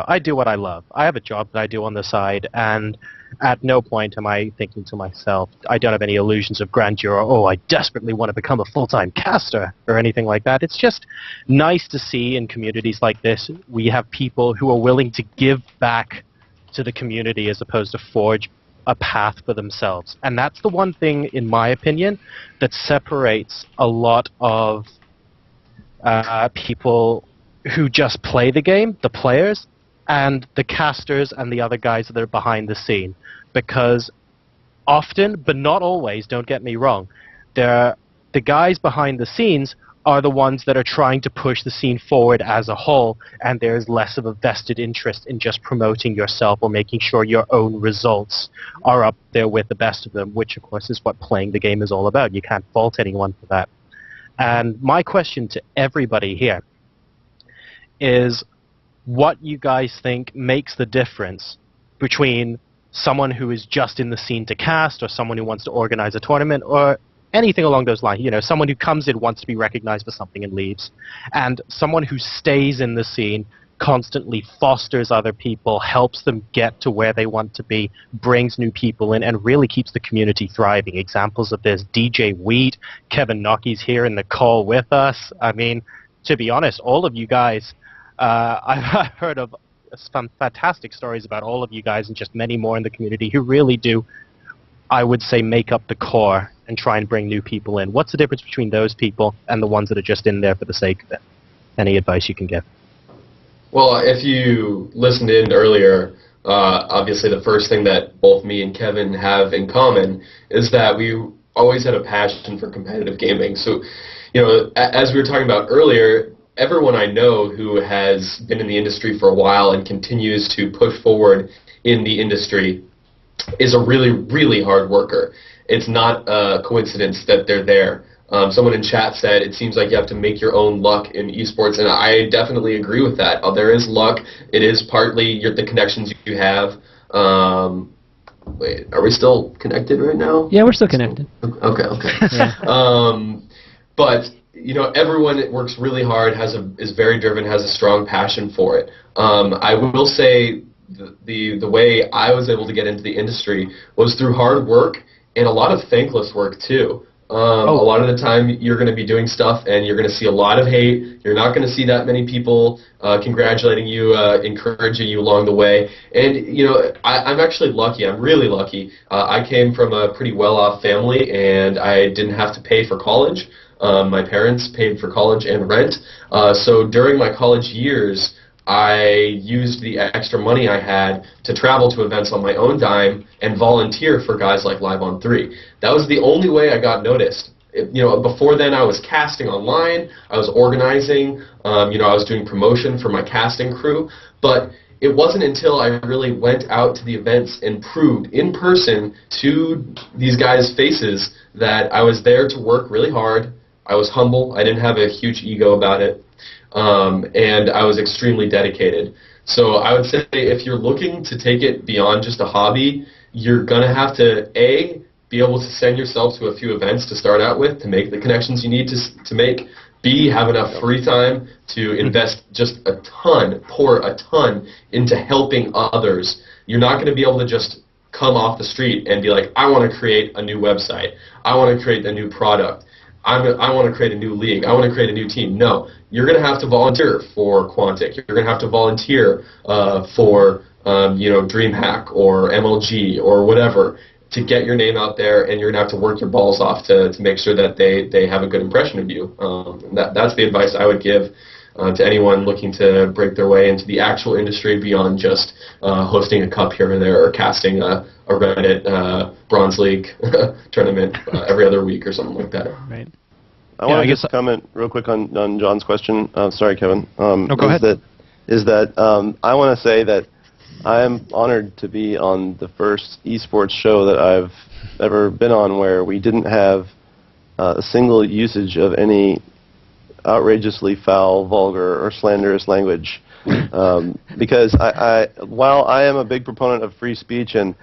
I do what I love. I have a job that I do on the side, and at no point am I thinking to myself, I don't have any illusions of grandeur, or, I desperately want to become a full-time caster, or anything like that. It's just nice to see in communities like this, we have people who are willing to give back to the community as opposed to forge a path for themselves. And that's the one thing, in my opinion, that separates a lot of people who just play the game, the players, and the casters and the other guys that are behind the scene. Because often, but not always, don't get me wrong, the guys behind the scenes are the ones that are trying to push the scene forward as a whole, and there's less of a vested interest in just promoting yourself or making sure your own results are up there with the best of them, which of course is what playing the game is all about. You can't fault anyone for that. And my question to everybody here is what you guys think makes the difference between someone who is just in the scene to cast, or someone who wants to organize a tournament, or anything along those lines. Someone who comes in, wants to be recognized for something and leaves, and someone who stays in the scene, constantly fosters other people, helps them get to where they want to be, brings new people in, and really keeps the community thriving. Examples of this, DJ Wheat, Kevin Knocke's here in the call with us. I mean, to be honest, all of you guys, I've heard of some fantastic stories about all of you guys and just many more in the community who really do, I would say, make up the core and try and bring new people in. What's the difference between those people and the ones that are just in there for the sake of it? Any advice you can give? Well, if you listened in earlier, obviously the first thing that both me and Kevin have in common is that we always had a passion for competitive gaming. So, as we were talking about earlier, everyone I know who has been in the industry for a while and continues to push forward in the industry is a really, really hard worker. It's not a coincidence that they're there. Someone in chat said it seems like you have to make your own luck in esports, and I definitely agree with that. There is luck. It is partly the connections you have. Wait, are we still connected right now? Yeah, we're still connected. Okay. Yeah. But everyone works really hard, is very driven, has a strong passion for it. I will say the way I was able to get into the industry was through hard work and a lot of thankless work too. A lot of the time you're going to be doing stuff and you're going to see a lot of hate. You're not going to see that many people congratulating you, encouraging you along the way. And I'm actually lucky. I'm really lucky. I came from a pretty well-off family and I didn't have to pay for college. My parents paid for college and rent. So during my college years, I used the extra money I had to travel to events on my own dime and volunteer for guys like Live on 3. That was the only way I got noticed. Before then I was casting online, I was organizing, I was doing promotion for my casting crew, but it wasn't until I really went out to the events and proved in person to these guys' faces that I was there to work really hard. I was humble. I didn't have a huge ego about it. And I was extremely dedicated. So I would say if you're looking to take it beyond just a hobby, you're going to have to, A, be able to send yourself to a few events to start out with to make the connections you need to make. B, have enough free time to invest just a ton, pour a ton into helping others. You're not going to be able to just come off the street and be like, I want to create a new website. I want to create a new product. I want to create a new league. I want to create a new team. No, you're going to have to volunteer for Quantic. You're going to have to volunteer for DreamHack or MLG or whatever to get your name out there, and you're going to have to work your balls off to make sure that they have a good impression of you. That's the advice I would give to anyone looking to break their way into the actual industry beyond just hosting a cup here or there or casting a Reddit Bronze League tournament every other week or something like that. Right. I want to just comment real quick on John's question. Sorry, Kevin. No, go ahead. I want to say that I am honored to be on the first esports show that I've ever been on where we didn't have a single usage of any outrageously foul, vulgar, or slanderous language. Because while I am a big proponent of free speech and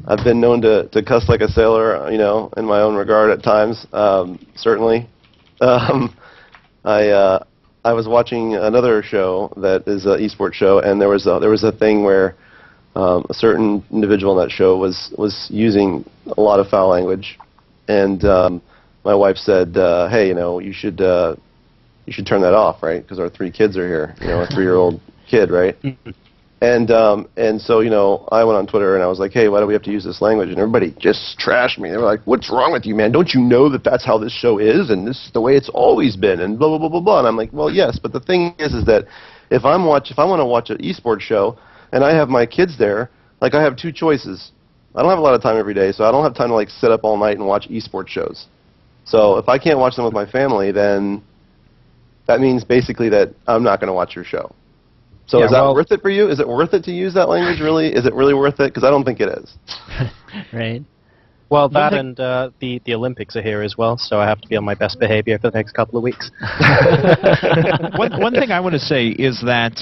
I've been known to cuss like a sailor, in my own regard at times, certainly, I was watching another show that is an esports show, and there was a thing where a certain individual in that show was using a lot of foul language, and my wife said, "Hey, you should turn that off, right? Because our 3 kids are here, a 3-year-old kid, right?" And so I went on Twitter and I was like, "Hey, why do we have to use this language?" And everybody just trashed me. They were like, "What's wrong with you, man? Don't you know that that's how this show is, and this is the way it's always been, and blah blah blah blah blah." And I'm like, "Well, yes, but the thing is that if I want to watch an esports show and I have my kids there, like I have 2 choices. I don't have a lot of time every day, so I don't have time to sit up all night and watch esports shows. So if I can't watch them with my family, then that means basically that I'm not going to watch your show." So is that worth it for you? Is it worth it to use that language, really? Is it really worth it? Because I don't think it is. Right. Well, that and the Olympics are here as well, so I have to be on my best behavior for the next couple of weeks. One thing I want to say is that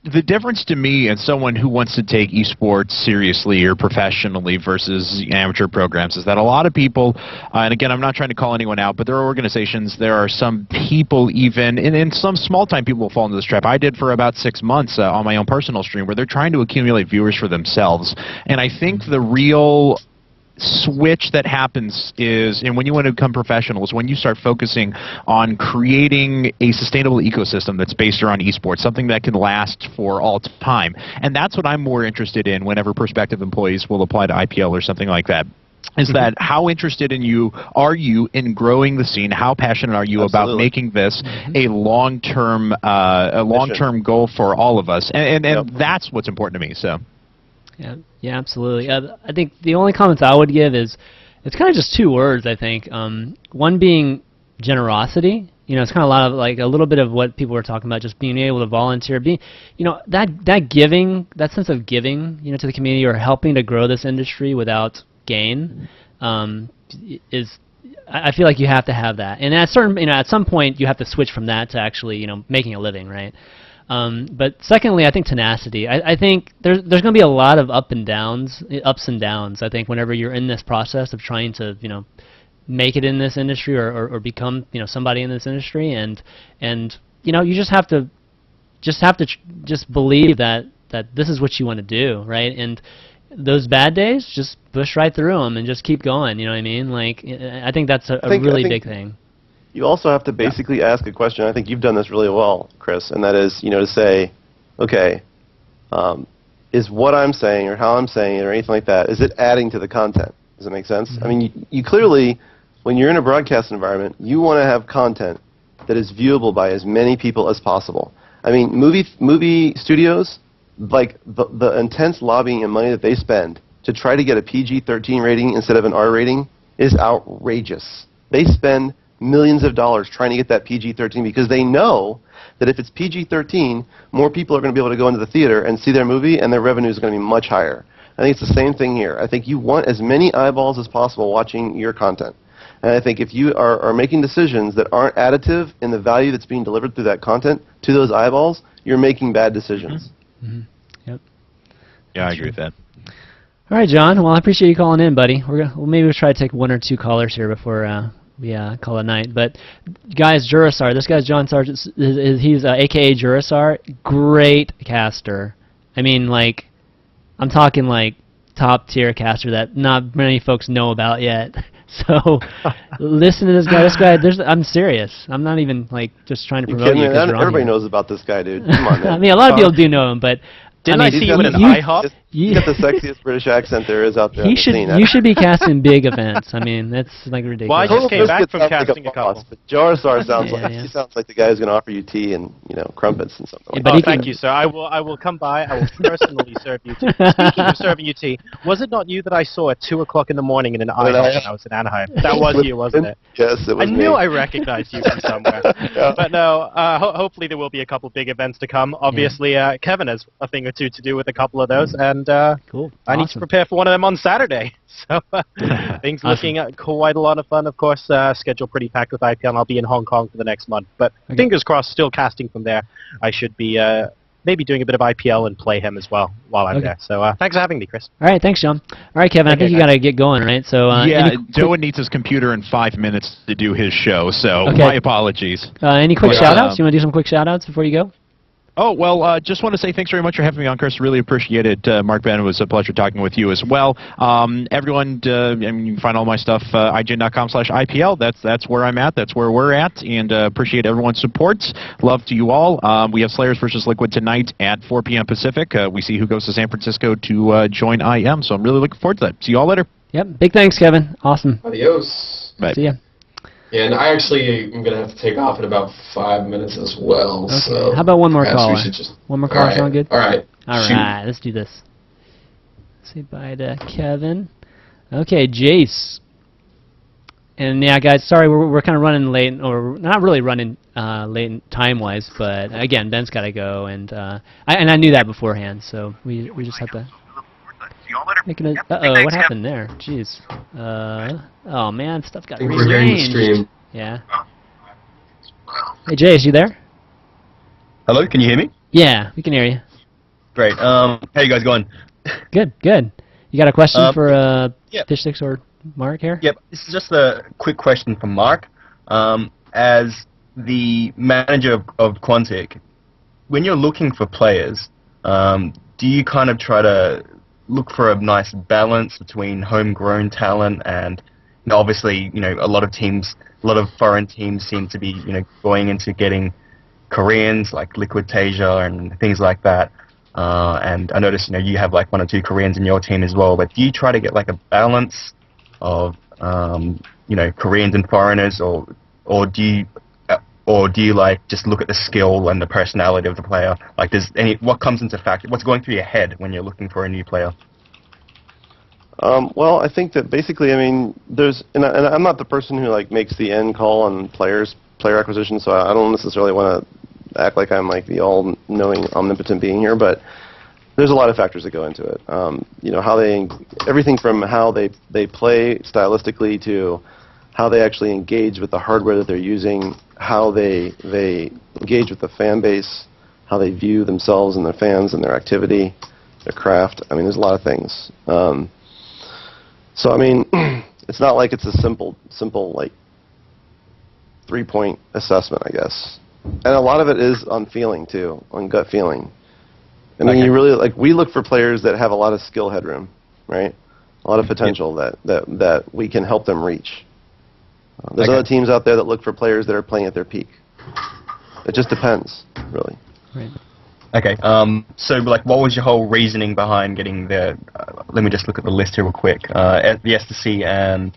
the difference to me and someone who wants to take esports seriously or professionally versus amateur programs is that a lot of people, and again, I'm not trying to call anyone out, but there are organizations, there are some people even, and some small-time people will fall into this trap. I did for about 6 months on my own personal stream where they're trying to accumulate viewers for themselves. And I think the real switch that happens is, and when you want to become professional, is when you start focusing on creating a sustainable ecosystem that's based around esports, something that can last for all time. And that's what I'm more interested in whenever prospective employees will apply to IPL or something like that. Is that how interested are you in growing the scene? How passionate are you about making this a long-term goal for all of us? And that's what's important to me. So. Yeah, absolutely. I think the only comments I would give is it's kind of just 2 words, I think. One being generosity. It's kind of a little bit of what people were talking about, just being able to volunteer, that giving, that sense of giving, to the community or helping to grow this industry without gain is. I feel like you have to have that, and at some point you have to switch from that to actually, making a living, right? But secondly, I think tenacity. I think there's going to be a lot of ups and downs. I think whenever you're in this process of trying to make it in this industry or become somebody in this industry, and you just have to believe that this is what you want to do, right? And those bad days, just push right through them and just keep going. You know what I mean? I think that's a really big thing. You also have to basically ask a question. I think you've done this really well, Chris, and that is, to say, okay, is what I'm saying or how I'm saying it or anything like that, is it adding to the content? Does it make sense? I mean, you clearly, when you're in a broadcast environment, you want to have content that is viewable by as many people as possible. I mean, movie studios, like the intense lobbying and money that they spend to try to get a PG-13 rating instead of an R rating is outrageous. They spend millions of dollars trying to get that PG-13 because they know that if it's PG-13, more people are going to be able to go into the theater and see their movie, and their revenue is going to be much higher. I think it's the same thing here. I think you want as many eyeballs as possible watching your content. And I think if you are making decisions that aren't additive in the value that's being delivered through that content to those eyeballs, you're making bad decisions. Yep. Yeah, I agree with that. All right, John. Well, I appreciate you calling in, buddy. Maybe we'll try to take 1 or 2 callers here before we call it night. But guys, Jurasar, this guy's John Sargent. He's AKA Jurasar. Great caster. I mean, I'm talking top tier caster that not many folks know about yet. So listen to this guy. This guy, I'm serious. I'm not even like just trying to promote you. Everybody knows about this guy, dude. Come on, man. I mean, a lot of people do know him, but didn't I see you in an IHOP? He's got the sexiest British accent there is out there. You should be casting big events. I mean, that's like ridiculous. Well, I just came back from casting a couple. But Jarsar sounds he sounds like the guy who's going to offer you tea and crumpets and something. Like that. Thank you, sir. I will come by. I will personally serve you tea. Speaking of serving you tea, was it not you that I saw at 2:00 in the morning in an IHOP when I was in Anaheim? That was you, wasn't it? Yes, it was. I knew I recognized you from somewhere. But no, hopefully there will be a couple big events to come. Obviously, Kevin has a thing or two to do with a couple of those, and cool. I need to prepare for one of them on Saturday. So things looking quite a lot of fun. Of course, schedule pretty packed with IPL, and I'll be in Hong Kong for the next month. But fingers crossed, still casting from there. I should be maybe doing a bit of IPL and play him as well while I'm there. So thanks for having me, Chris. All right, thanks, John. All right, Kevin, I think you got to get going, right? So Joe needs his computer in 5 minutes to do his show, so my apologies. Any quick shout-outs? You want to do some quick shout-outs before you go? Oh, well, just want to say thanks very much for having me on, Chris. Really appreciate it. Mark, Ben, it was a pleasure talking with you as well. Everyone, I mean, you can find all my stuff, IGN.com/IPL. That's where I'm at. That's where we're at. And appreciate everyone's support. Love to you all. We have Slayers versus Liquid tonight at 4 p.m. Pacific. We see who goes to San Francisco to join IM. So I'm really looking forward to that. See you all later. Yep. Big thanks, Kevin. Awesome. Adios. Bye. See ya. Yeah, and I actually am going to have to take off in about 5 minutes as well. Okay. So how about one more caller? One more caller sound good? All right. All right, let's do this. Say bye to Kevin. Okay, Jace. And yeah, guys, sorry, we're kind of running late, or not really running late time-wise, but again, Ben's got to go, and I knew that beforehand, so we just have to. Uh-oh, what happened there? Jeez. Oh man, stuff got rearranged. Yeah. Hey Jace, you there? Hello, can you hear me? Yeah, we can hear you. Great. How you guys going? Good, good. You got a question for FishStix or Mark here? Yep. This is just a quick question from Mark. As the manager of Quantic, when you're looking for players, do you kind of try to look for a nice balance between homegrown talent and obviously, a lot of foreign teams seem to be, going into getting Koreans like Liquid Tasia and things like that. And I noticed, you have like 1 or 2 Koreans in your team as well. But do you try to get like a balance of, Koreans and foreigners, or do you like just look at the skill and the personality of the player? Like, what comes into factor? What's going through your head when you're looking for a new player? Well, I think that basically, I mean, and I'm not the person who like makes the end call on player acquisition, so I don't necessarily want to act like I'm like the all-knowing, omnipotent being here, but there's a lot of factors that go into it. How everything from how they play stylistically to how they actually engage with the hardware that they're using, how they engage with the fan base, how they view themselves and their fans and their activity, their craft. I mean, there's a lot of things. So I mean, it's not like it's a simple like 3-point assessment, I guess. And a lot of it is on feeling too, on gut feeling. I mean, you really we look for players that have a lot of skill headroom, right? A lot of potential that we can help them reach. There's other teams out there that look for players that are playing at their peak. It just depends, really. Right. Okay. So, like, what was your whole reasoning behind getting the? Let me just look at the list here real quick. The STC and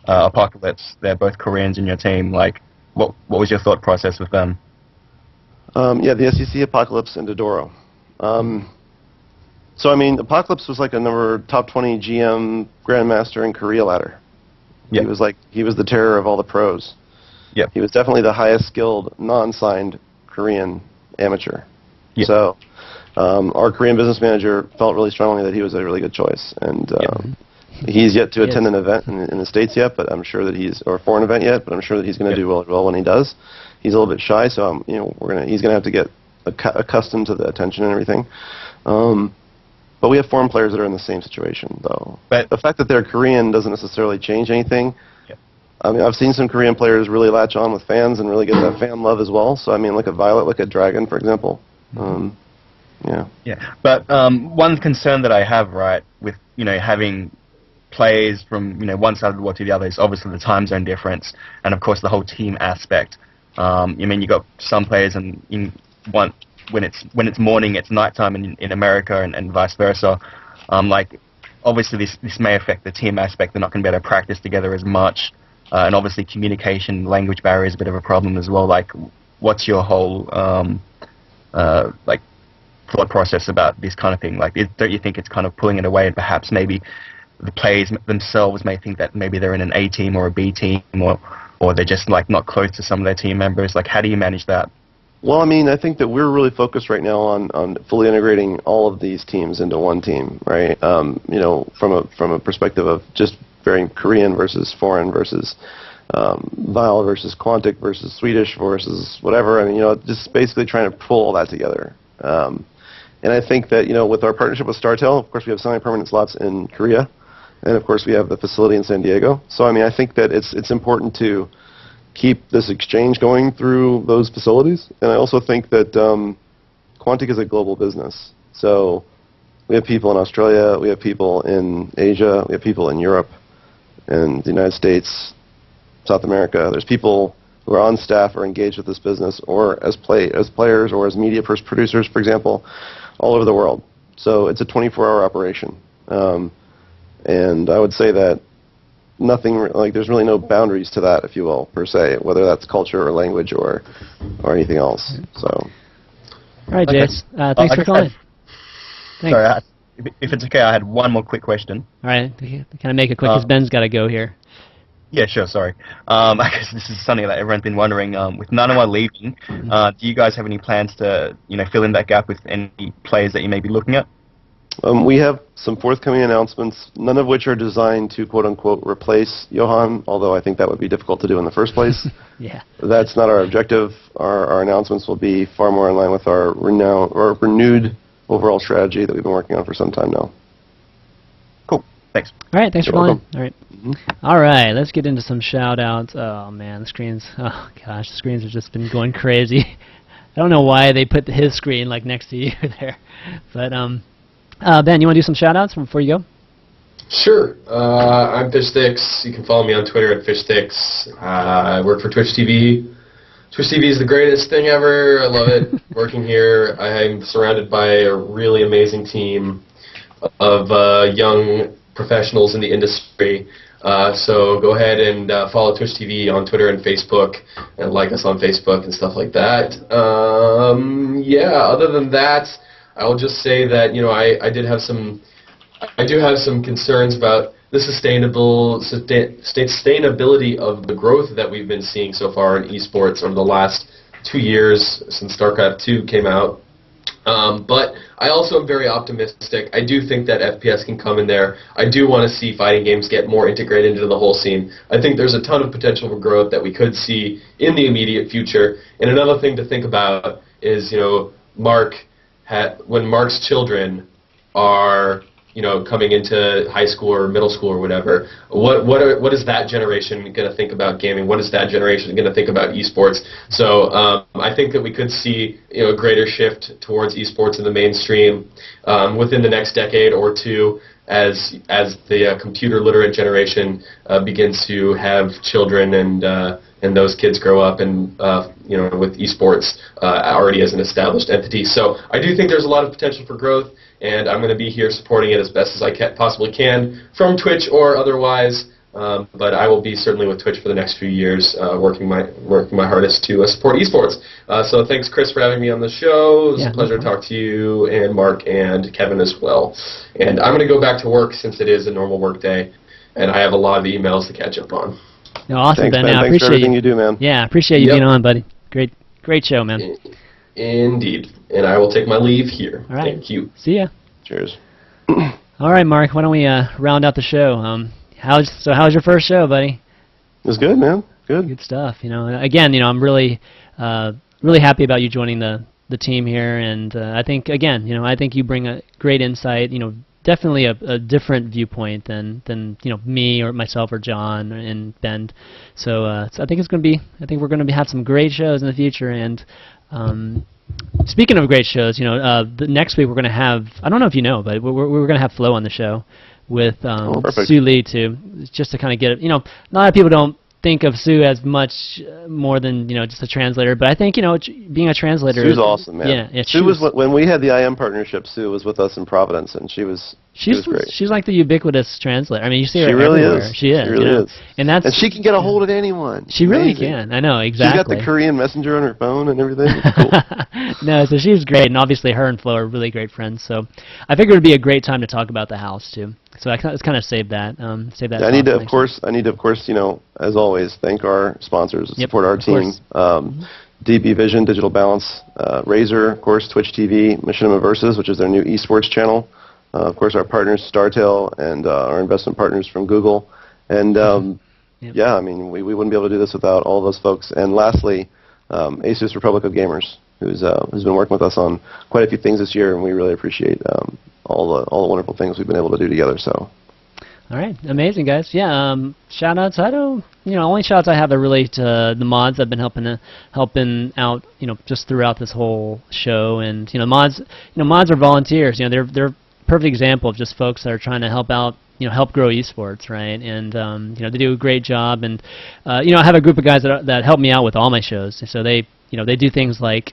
Apocalypse. They're both Koreans in your team. Like, what was your thought process with them? Yeah, the STC, Apocalypse, and Dodoro. So I mean, Apocalypse was like a top 20 GM Grandmaster in Korea ladder. Yep. He was the terror of all the pros. Yep. He was definitely the highest skilled non-signed Korean amateur. Yep. So our Korean business manager felt really strongly that he was a really good choice, and he's yet to attend an event in the States yet, but I'm sure that or a foreign event yet, but I'm sure that he's going to do well when he does. He's a little bit shy, so he's going to have to get accustomed to the attention and everything. But we have foreign players that are in the same situation, though. But the fact that they're Korean doesn't necessarily change anything. Yep. I mean, I've seen some Korean players really latch on with fans and really get that fan love as well. So I mean, like a Violet, like a Dragon, for example. Yeah. Yeah. But one concern that I have, right, with having players from one side of the world to the other is obviously the time zone difference, and of course the whole team aspect. You got some players in one when it's morning, it's nighttime in America, and vice versa. Like obviously this may affect the team aspect. They're not going to be able to practice together as much, and obviously communication, language barrier is a bit of a problem as well. Like, what's your whole like thought process about this kind of thing? Like, don't you think it's kind of pulling it away, and perhaps maybe the players themselves may think that maybe they're in an A team or a B team, or they're just like not close to some of their team members? Like, how do you manage that? Well, I mean, I think that we're really focused right now on fully integrating all of these teams into one team, right? From a perspective of just varying Korean versus foreign versus Vile versus Quantic versus Swedish versus whatever. I mean, just basically trying to pull all that together. And I think that, with our partnership with StarTel, of course, we have semi-permanent slots in Korea, and of course, we have the facility in San Diego. So, I mean, I think that it's important to keep this exchange going through those facilities. And I also think that Quantic is a global business. So we have people in Australia, we have people in Asia, we have people in Europe, and the United States, South America. There's people who are on staff or engaged with this business, or as players or as media producers, for example, all over the world. So it's a 24-hour operation. And I would say that there's really no boundaries to that, if you will, per se, whether that's culture or language or anything else. So. All right, Jace. Thanks for calling. Thanks. Sorry, if it's okay, I had one more quick question. All right, kind of make it quick because Ben's got to go here. Yeah, sure, sorry. I guess this is something that everyone's been wondering. With Nanawa leaving, do you guys have any plans to, fill in that gap with any players that you may be looking at? We have some forthcoming announcements, none of which are designed to, quote-unquote, replace Johan, although I think that would be difficult to do in the first place. Yeah. That's not our objective. Our announcements will be far more in line with our renewed overall strategy that we've been working on for some time now. Cool. Thanks. All right, thanks for You're calling. welcome. All right. All right, let's get into some shout-outs. Oh, man, the screens have just been going crazy. I don't know why they put his screen, like, next to you there. But, Ben, you want to do some shout-outs before you go? Sure. I'm FishStix. You can follow me on Twitter at FishStix. I work for Twitch TV. Twitch TV is the greatest thing ever. I love it. Working here, I'm surrounded by a really amazing team of young professionals in the industry. So go ahead and follow Twitch TV on Twitter and Facebook, and like us on Facebook and stuff like that. Yeah. Other than that, I will just say that I do have some concerns about the sustainability of the growth that we've been seeing so far in esports over the last 2 years since StarCraft 2 came out. But I also am very optimistic. I do think that FPS can come in there. I do want to see fighting games get more integrated into the whole scene. I think there's a ton of potential for growth that we could see in the immediate future. And another thing to think about is, when Mark's children are, coming into high school or middle school or whatever, what is that generation going to think about gaming? What is that generation going to think about esports? So I think that we could see a greater shift towards esports in the mainstream within the next decade or two, as the computer literate generation begins to have children and those kids grow up and with esports already as an established entity. So I do think there's a lot of potential for growth, and I'm going to be here supporting it as best as I possibly can from Twitch or otherwise. But I will be certainly with Twitch for the next few years, working my hardest to support esports. So thanks, Chris, for having me on the show. It was a pleasure to talk to you, and Mark and Kevin as well. And I'm going to go back to work since it is a normal work day, and I have a lot of emails to catch up on. No, awesome, Thanks, Ben. man. I Thanks for appreciate everything you do, man. Yeah, appreciate you being on, buddy. Great show, man. Indeed. And I will take my leave here. All right. Thank you. See ya. Cheers. All right, Mark, why don't we round out the show? How's your first show, buddy? It was good, man. Good stuff. Again, I'm really happy about you joining the team here, and I think you bring a great insight. Definitely a different viewpoint than me or myself or John and Ben. So I think we're going to have some great shows in the future. And speaking of great shows, the next week we're going to have, I don't know if you know, but we're going to have Flo on the show. Sue Lee too, just to kind of get it. You know, a lot of people don't think of Sue as much more than just a translator, but I think being a translator. Sue's awesome, man. Yeah, Sue was when we had the IM partnership. Sue was with us in Providence, and she was great. She's like the ubiquitous translator. I mean, you see her really everywhere. is. She is. She really is. And she can get a hold of anyone. She really can. I know, exactly. She's got the Korean messenger on her phone and everything. It's cool. No, so she's great, and obviously her and Flo are really great friends. So I figured it'd be a great time to talk about the house too. So I kind of saved that. Yeah, I need to, of course, as always, thank our sponsors that support our team. DB Vision, Digital Balance, Razer, of course, Twitch TV, Machinima Versus, which is their new esports channel. Of course, our partners, StarTale, and our investment partners from Google. And yeah, I mean, we wouldn't be able to do this without all of those folks. And lastly, Asus Republic of Gamers, who's been working with us on quite a few things this year, and we really appreciate all the wonderful things we've been able to do together. So. All right, amazing guys. Yeah, shout outs. I don't, only shout outs I have are really to the mods that have been helping out, just throughout this whole show. And mods are volunteers. They're a perfect example of just folks that are trying to help out, help grow esports, right? And they do a great job. And I have a group of guys that help me out with all my shows. So they do things like,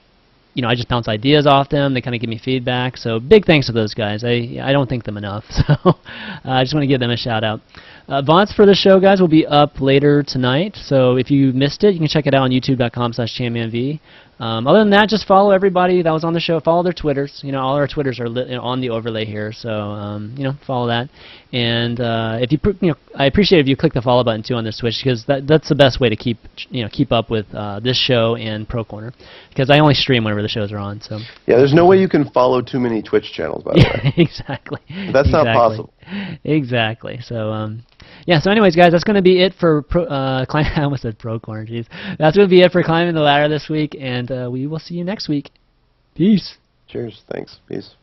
I just bounce ideas off them. They kind of give me feedback. So big thanks to those guys. I don't thank them enough. So I just want to give them a shout out. VODs for the show, guys, will be up later tonight. So if you missed it, you can check it out on youtube.com/ChanmanV. Other than that, just follow everybody that was on the show. Follow their Twitters. All our Twitters are on the overlay here. So follow that. And if you I appreciate if you click the follow button too on this Twitch, because that's the best way to keep up with this show and Pro Corner, because I only stream whenever the shows are on. So yeah, there's no way you can follow too many Twitch channels, by the way. Exactly. That's not possible. Exactly. So yeah. So anyways, guys, that's going to be it for I almost said Pro Corner. Jeez. That's going to be it for Climbing the Ladder this week, and we will see you next week. Peace. Cheers. Thanks. Peace.